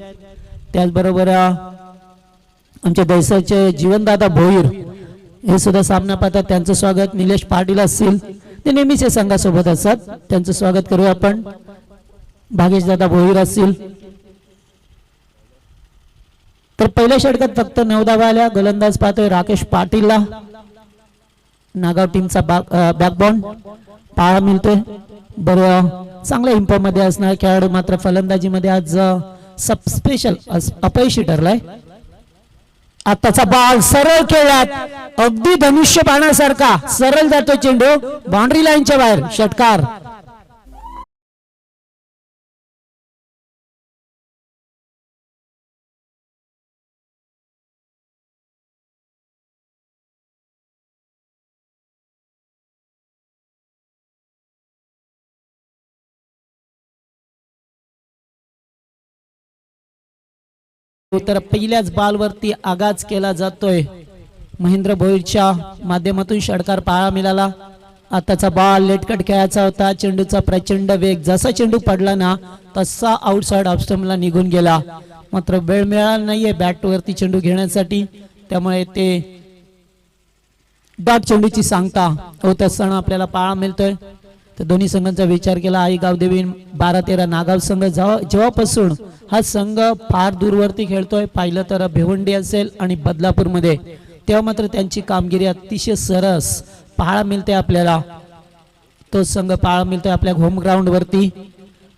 त्याचबरोबर आमचे दहिसरचे जीवनदादा भोईर हे सुद्धा सामना पाहतात. त्यांचं स्वागत निलेश पाटील असतील, ते नेहमीच या संघासोबत असतात, त्यांचं स्वागत करूया आपण. भागेश दादा भोईर असतील. तर पहिल्या षटकात फक्त 9 धावा आल्या. गोलंदाज पाहतोय राकेश पाटीलला. नागाव टीमचा बॅकबॉन पाहायला मिळतोय. बरं चांगल्या इम्प मध्ये असणारा खेळाडू मात्र फलंदाजीमध्ये आज सब स्पेशल अपयशी ठरलाय. आताचा बॉल सरळ खेळात, अगदी धनुष्य बाणासारखा सरळ जातो चेंडू बाउंड्री लाईनच्या बाहेर, षटकार. तर पहिल्याच बॉलवरती आगाज केला जातोय. महेंद्र भोईरच्या माध्यमातून षटकार पाहायला मिळाला. आताचा बॉल लेटकट खेळायचा होता. चेंडूचा प्रचंड वेग, जसा चेंडू पडला ना तसा आउटसाइड ऑफ स्टंपला निघून गेला. मात्र वेळ मिळाला नाहीये बॅट वरती चेंडू घेण्यासाठी, त्यामुळे ते डॉट चेंडूची सांगता होत असताना आपल्याला पाहायला मिळतोय. तर दोन्ही संघांचा विचार केला. आई गावदेवी 12-13 नागाव संघ जेव्हापासून हा संघ फार दूरवरती खेळतोय, पाहिलं तर भिवंडी असेल आणि बदलापूर मध्ये, तेव्हा मात्र त्यांची कामगिरी अतिशय सरस पाहायला मिळते आपल्याला. तो संघ पाहायला मिळतोय आपल्या होम ग्राउंड वरती.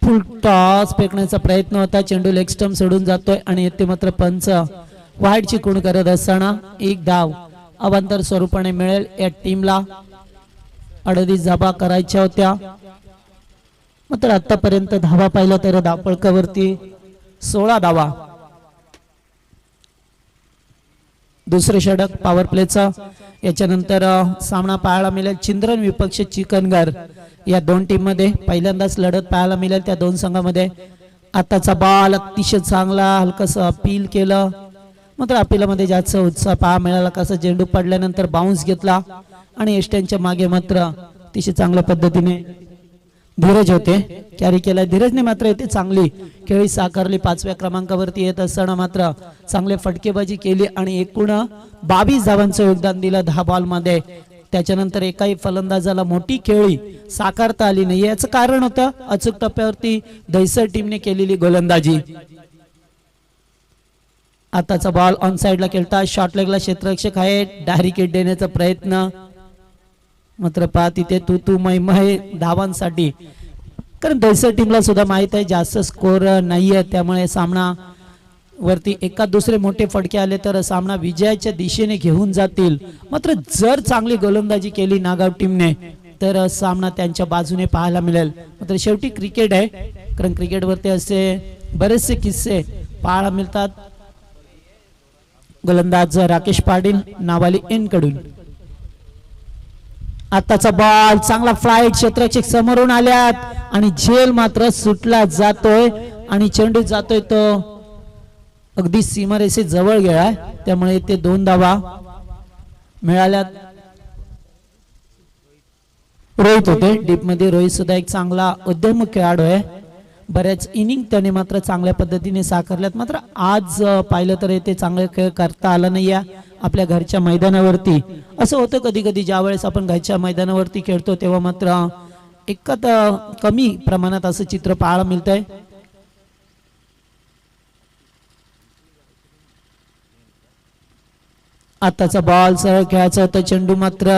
फुल टॉस फेकण्याचा प्रयत्न होता, चेंडू लेग स्टंप सोडून जातोय आणि येथे मात्र पंच वाईटची खूण करत असताना 1 धाव अवांतर स्वरूपाने मिळेल या टीमला. 38 धावा करायच्या होत्या, मात्र आतापर्यंत धावा पाहिलं तर धावपळकावरती 16 धावा दुसरे षटक पॉवर प्लेचं. याच्यानंतर सामना पाहायला मिळेल चिंद्रन विपक्ष चिकनगर या दोन टीम मध्ये पहिल्यांदाच लढत पाहायला मिळेल त्या दोन संघामध्ये. आताचा बॉल अतिशय चांगला हलकसं अपील केलं, मात्र अपिलामध्ये जास्त उत्साह पाहा मिळाला. कसं चेंडू पडल्यानंतर बाउन्स घेतला आणि एस्ट्यांच्या मागे मात्र अतिशय चांगल्या पद्धतीने धीरज होते कॅरी केला. धीरजने मात्र इथे चांगली खेळी साकारली. 5व्या क्रमांकावरती येत असताना मात्र चांगले फटकेबाजी केली आणि एकूण 22 धावांचं योगदान दिलं 10 बॉलमध्ये. त्याच्यानंतर एकाही फलंदाजाला मोठी खेळी साकारता आली नाही. याचं कारण होतं अचूक टप्प्यावरती दहिसर टीमने केलेली गोलंदाजी. आताचा बॉल ऑन साइडला खेळता शॉर्ट लेगला क्षेत्ररक्षक आहे, डायरेक्ट हिट देण्याचा प्रयत्न, मात्र पहा तिथे तू मै धावांसाठी. कारण दहिसर टीमला सुद्धा माहित आहे जास्त स्कोर नाहीये, त्यामुळे सामना वरती एका दुसरे मोठे फटके आले तर सामना विजयाच्या दिशेने घेऊन जातील. मात्र जर चांगली गोलंदाजी केली नागाव टीमने तर सामना त्यांच्या बाजूने पाहायला मिळेल. मात्र शेवटी क्रिकेट आहे, कारण क्रिकेटवरती असे बरेचसे किस्से पाहायला मिळतात. गोलंदाज राकेश पाटील नावाली एन कडून. आताचा बॉल चांगला फ्लाइट क्षेत्ररक्षक समोरून आल्यात आणि झेल मात्र सुटला जातोय आणि चेंडू जातोय तो अगदी सीमारेषे जवळ गेलाय, त्यामुळे ते 2 धावा मिळाल्यात. रोहित होते डीप मध्ये. रोहित सुद्धा एक चांगला उद्यमक खेळाडू आहे. बऱ्याच इनिंग त्याने मात्र चांगल्या पद्धतीने साकारल्यात. मात्र आज पाहिलं तर ते चांगले खेळ करता आला नाही आपल्या घरच्या मैदानावरती. असं होतं कधी कधी ज्या वेळेस आपण घरच्या मैदानावरती खेळतो तेव्हा मात्र एकात कमी प्रमाणात असं चित्र पाहायला मिळतंय. आताचा बॉल सरळ खेळायचा होता, चेंडू मात्र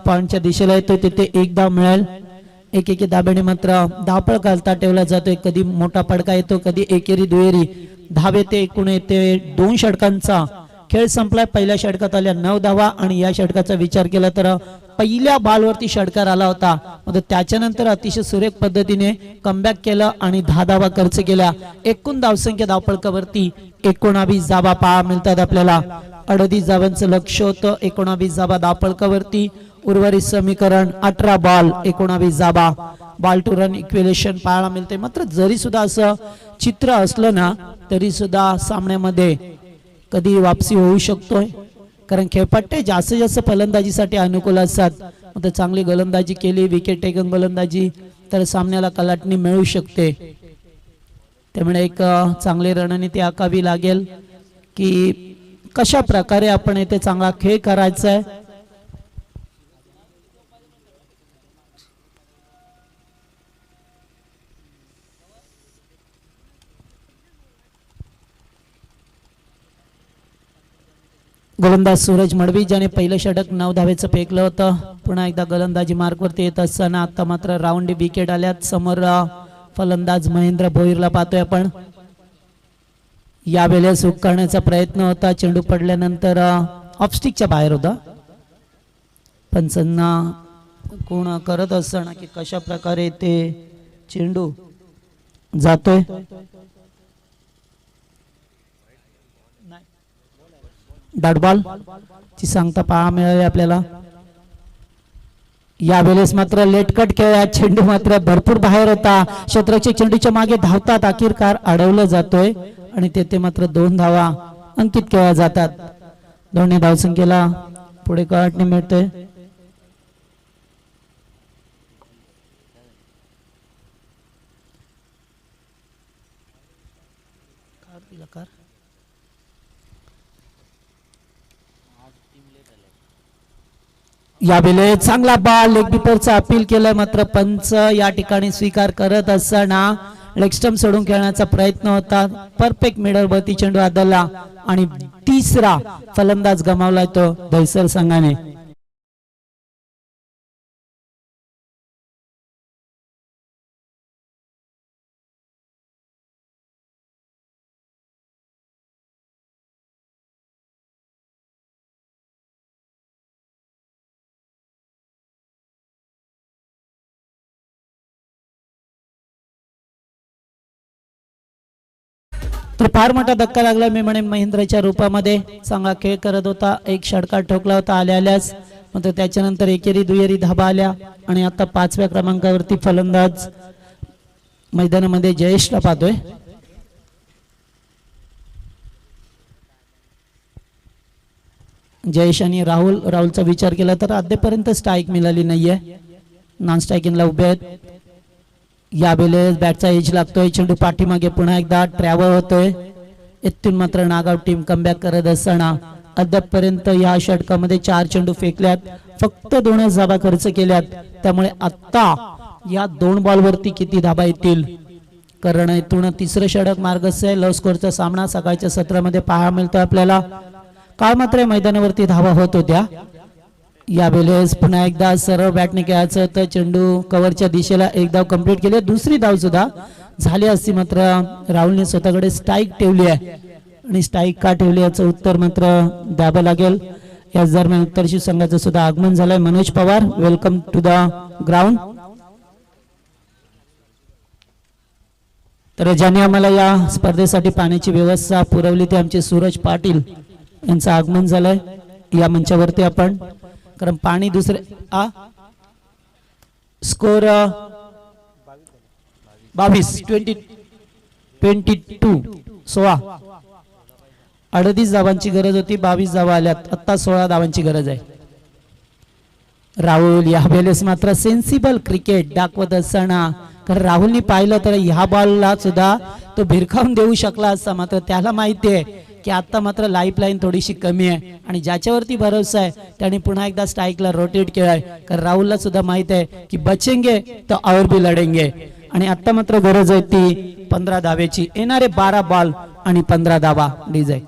पॉइंटच्या दिशेला येतो, तिथे 1 धाव मिळेल. एक धाब्याने मात्र धावपळ घालता ठेवला जातोय. कधी मोठा फटका येतो, कधी एकेरी दुहेरी धाव येते. एकूण येते 2 षटकांचा खेळ संपलाय. पहिल्या षटकात आल्या 9 धावा आणि या षटकाचा विचार केला तर पहिल्या बॉलवरती षटकार आला होता, मात्र त्याच्यानंतर अतिशय सुरेख पद्धतीने कमबॅक केलं आणि 10 धावा खर्च केल्या. एकूण धावसंख्या धावपळकावरती 19 धावा पाहा मिळतात आपल्याला. 38 धावांचं लक्ष होतं, 19 धावा धावपळकावरती. उर्वरित समीकरण 18 बॉल 19 धावा. बॉल टू रन इक्वेलेशन पाहायला मिळते. मात्र जरी सुद्धा असं चित्र असलं ना तरी सुद्धा सामन्यामध्ये कधी वापसी होऊ शकतोय, कारण खेळपट्टे जास्तीत जास्त फलंदाजीसाठी अनुकूल असतात. मात्र चांगली गोलंदाजी केली, विकेट टेकन गोलंदाजी, तर सामन्याला कलाटणी मिळू शकते. त्यामुळे एक चांगली रणनीती आखावी लागेल की कशा प्रकारे आपण इथे चांगला खेळ करायचा आहे. गोलंदाज सूरज मडवी ज्याने पहिलं षटक 9 धावेचं फेकलं होतं, पुन्हा एकदा गोलंदाजी मार्कवरती येत असताना आता मात्र राऊंड विकेट आल्यात. समोर फलंदाज महेंद्र भोईरला पाहतोय आपण. यावेळेस हुक करण्याचा प्रयत्न होता, चेंडू पडल्यानंतर ऑफस्टिकच्या बाहेर होता. पंचांना कोण करत असताना की कशा प्रकारे ते चेंडू जातोय. डॉट बॉल ची सांगता पाहा मिळाली आपल्याला. यावेळेस मात्र लेटकट खेळ, चेंडू मात्र भरपूर बाहेर होता. क्षेत्ररक्षक चेंडूच्या मागे धावतात, अखेरकार अडवलं जातोय आणि तेथे मात्र 2 धावा अंकित केल्या जातात. दोन्ही धावसंख्येला पुढे काढणे मिळते. यावेळेस चांगला बॉल लेग बिपरचा अपील केलं, मात्र पंच या ठिकाणी स्वीकार करत असताना लेग स्टंप सोडून खेळण्याचा प्रयत्न होता. परफेक्ट मिडल वरती चेंडू आदळला आणि तिसरा फलंदाज गमावला तो दहिसर संघाने. तर फार मोठा धक्का लागला मी म्हणेन महेंद्रच्या रूपामध्ये. चांगला खेळ करत होता, एक षटकार ठोकला होता आल्या आल्यास. मात्र त्याच्यानंतर एकेरी दुहेरी धाबा आल्या आणि आता 5व्या क्रमांकावरती फलंदाज मैदानामध्ये जयेशला पाहतोय. जयेश आणि राहुलचा विचार केला तर अद्यापर्यंत स्ट्राईक मिळाली नाहीये. नॉन स्ट्रायकिंगला उभे आहेत. यावेळेस बॅटचा एज लागतोय, चेंडू पाठीमागे पुन्हा एकदा ट्रॅव्हल होतोय. इथून मात्र नागाव टीम कमबॅक करत असताना अद्यापपर्यंत या षटकामध्ये 4 चेंडू फेकल्यात, फक्त 2च धाबा खर्च केल्यात. त्यामुळे आता या 2 बॉलवरती किती धाबा येतील, कारण इथून तिसरं षटक मार्गस्थ आहे. लो स्कोरचा सामना सकाळच्या सत्रामध्ये पाहायला मिळतो आपल्याला. काळ मात्र मैदानावरती धावा होत होत्या. यावेळेस पुन्हा एकदा सरळ बॅटने खेळायचं होतं. चेंडू कव्हरच्या दिशेला एक धाव कंप्लीट केली, दुसरी धाव सुद्धा झाली असती. मात्र राहुलने स्वतःकडे स्ट्राईक ठेवली आहे आणि स्ट्राईक का ठेवली याचं उत्तर मात्र द्यावं लागेल. याच दरम्यान उत्तरशी संघाचं सुद्धा आगमन झालंय. Manoj Pawar, welcome to the ground. तर ज्यांनी आम्हाला या स्पर्धेसाठी पाण्याची व्यवस्था पुरवली ते आमचे सूरज पाटील यांचं आगमन झालंय या मंचावरती. आपण कारण पाणी दुसरे स्कोर 22 38 धावांची गरज होती, 22 धावा आल्यात. आता 16 धावांची गरज आहे. राहुल यावेळेस मात्र सेन्सिबल क्रिकेट दाखवत असताना, कारण राहुलनी पाहिलं तर ह्या बॉलला सुद्धा तो भिरकावून देऊ शकला असता. मात्र त्याला माहिती आहे की आता मात्र लाईफलाईन थोडीशी कमी आहे आणि ज्याच्यावरती भरोसा आहे त्याने पुन्हा एकदा स्ट्राईकला रोटेट केलाय. कारण राहुलला सुद्धा माहित आहे की बचेंगे तो और भी लढेंगे. आणि आता मात्र गरज आहे ती 15 धावेची. येणारे 12 बॉल आणि 15 धावा डीजे.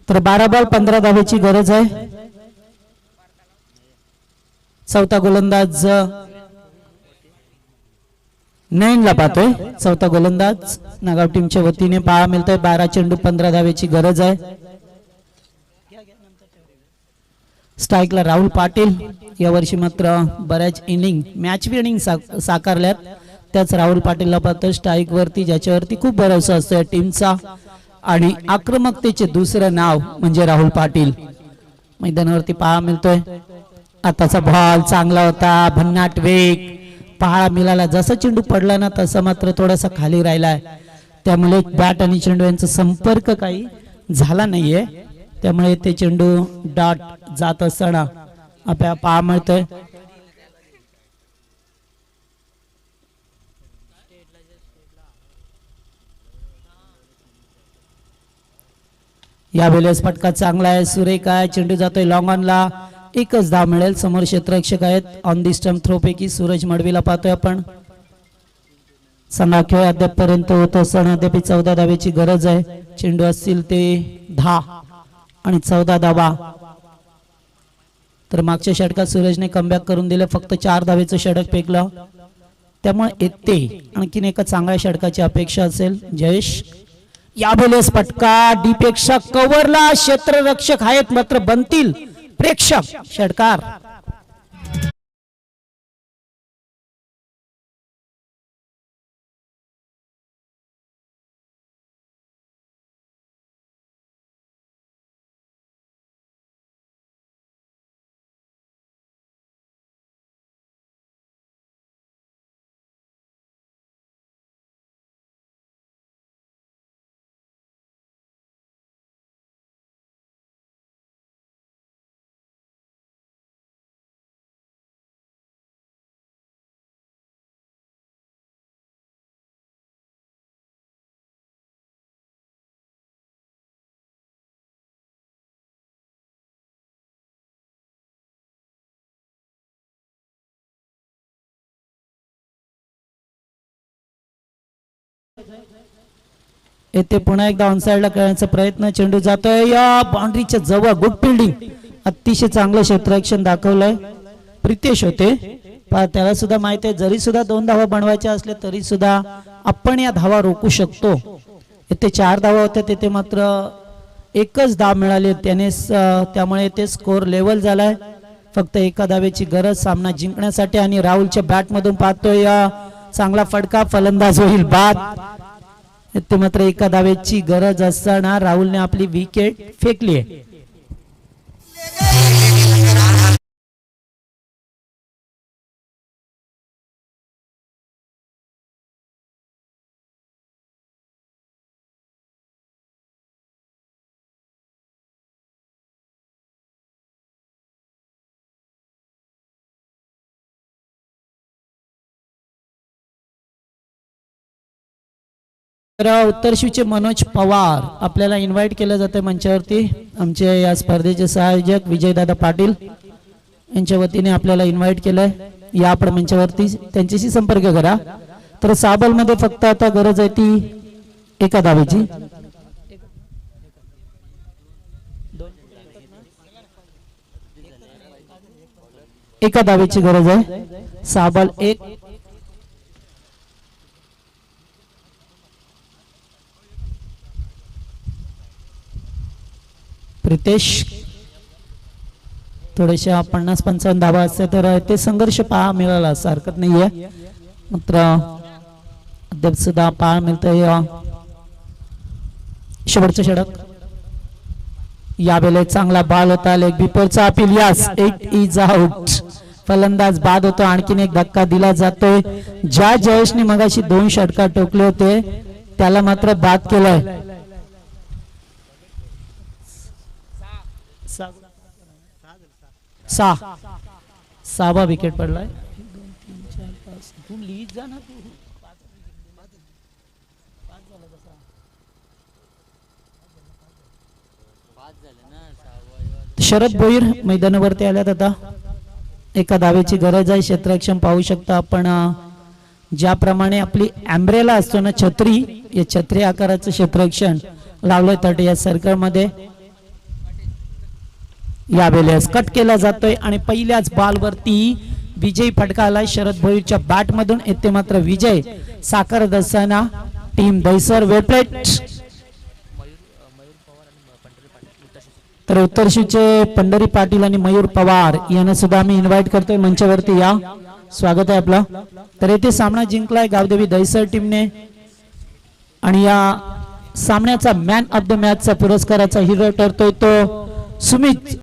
तर 12 बॉल 15 धावेची गरज आहे. चौथा गोलंदाज नयनला पाहतोय. चौथा गोलंदाज नागाव टीमच्या वतीने पाहायला मिळतोय. 12 चेंडू 15 धावेची गरज आहे. स्ट्राईकला राहुल पाटील. यावर्षी मात्र बऱ्याच इनिंग मॅच विनिंग साकारल्यात. त्याच राहुल पाटीलला पाहतोय स्ट्राईक वरती, ज्याच्यावरती खूप भरोसा असतो या टीमचा. आणि आक्रमकतेचे दुसरं नाव म्हणजे राहुल पाटील. मैदानावरती पाहायला मिळतोय. आताचा बॉल चांगला होता, भन्नाट वेग पाहायला मिळाला. जसा चेंडू पडला ना तसा मात्र थोडासा खाली राहिलाय. त्यामुळे बॅट आणि चेंडू यांचा संपर्क काही झाला नाहीये. त्यामुळे ते चेंडू डॉट जात असताना आपल्याला पाहायला मिळतोय. यावेळेस फटका चांगला आहे, सुरेख आहे. चेंडू जातोय लॉंग ऑनला. एकच धाव मिळेल. समोर क्षेत्ररक्षक आहेत. ऑन दी स्टंप थ्रो पैकी सूरज मडवीला पाहतोय आपण. चांगला खेळ अद्यापपर्यंत होत असताना अद्याप 14 धावेची गरज आहे. चेंडू असतील ते 10 आणि 14 धावा. तर मागच्या षटकात सूरजने कमबॅक करून दिलं, फक्त 4 धावेचं षटक फेकलं. त्यामुळे येते आणखीन एका चांगल्या षटकाची अपेक्षा असेल. जयेश यावेळेस फटका डी पेक्षा कव्हरला. क्षेत्ररक्षक आहेत मात्र बनतील प्रेक्षक. षटकार येथे पुन्हा एकदा ऑनसाइडला करण्याचा प्रयत्न, चेंडू जातोय या बाउंड्रीच्या जवळ, गुड फिल्डिंग, अतिशय चांगलं क्षेत्ररक्षण दाखवलंय प्रितेश होते. त्याला सुद्धा माहिती आहे जरी सुद्धा 2 धावा बनवायच्या असल्या तरी सुद्धा आपण या धावा रोखू शकतो. येथे 4 धावा होत्या, तेथे मात्र एकच धाव मिळाली त्याने, त्यामुळे ते स्कोर लेवल झालाय. फक्त एका धावेची गरज सामना जिंकण्यासाठी आणि राहुलच्या बॅट मधून पाहतोय चांगला फटका, फलंदाज होईल बाद. ते मात्र एका धावेची गरज असताना राहुलने आपली विकेट फेकली आहे. तर उत्तरशिवचे मनोज पवार आपल्याला इन्व्हाइट केलं जाते मंचावरती. आमचे या स्पर्धेचे सहाय्यक विजयदादा पाटील यांच्या वतीने आपल्याला इन्व्हाइट केलंय. या आपण मंचावरती त्यांच्याशी संपर्क करा. तर साबल मध्ये फक्त आता गरज आहे ती एका धावेची. एका धावेची गरज आहे. साबल 1, प्रितेश थोडेशा 50-55 धावा असते तर ते संघर्ष पहा मिळाला असं हरकत नाहीये. मात्र अद्याप सुद्धा पहा मिळतंय शेवटचं षटक. यावेळेला चांगला बॉल होता, लेग बिफोरचा अपील, यास इट इज आउट. फलंदाज बाद होतो. आणखीन एक धक्का दिला जातोय. ज्या जयेशने मगाशी 2 षटका टोकले होते त्याला मात्र बाद केलंय. 6 विकेट पडलाय. 2, 3, 4, 5 तू लीड जा ना तू. शरद भोईर मैदानावरती आल्यात. आता एका धावेची गरज आहे. क्षेत्ररक्षण पाहू शकता आपण. ज्याप्रमाणे आपली अम्ब्रेला असतो ना छत्री, या छत्री आकाराचं क्षेत्ररक्षण लावलंय तट या सर्कल मध्ये. यावेळेस कट केला जातोय आणि पहिल्याच बॉल वरती विजयी फटका आलाय शरद भोईरच्या बॅट मधून. येथे मात्र विजय साकारत असताना टीम दहिसर वेटप्लेट. तर उत्तरशीचे पंढरी पाटील आणि मयूर पवार यांना सुद्धा आम्ही इन्व्हाइट करतोय मंचावरती. या स्वागत आहे आपलं. तर येथे सामना जिंकलाय गावदेवी दहिसर टीमने आणि या सामन्याचा मॅन ऑफ द मॅचचा पुरस्काराचा हिरो ठरतोय तो सुमित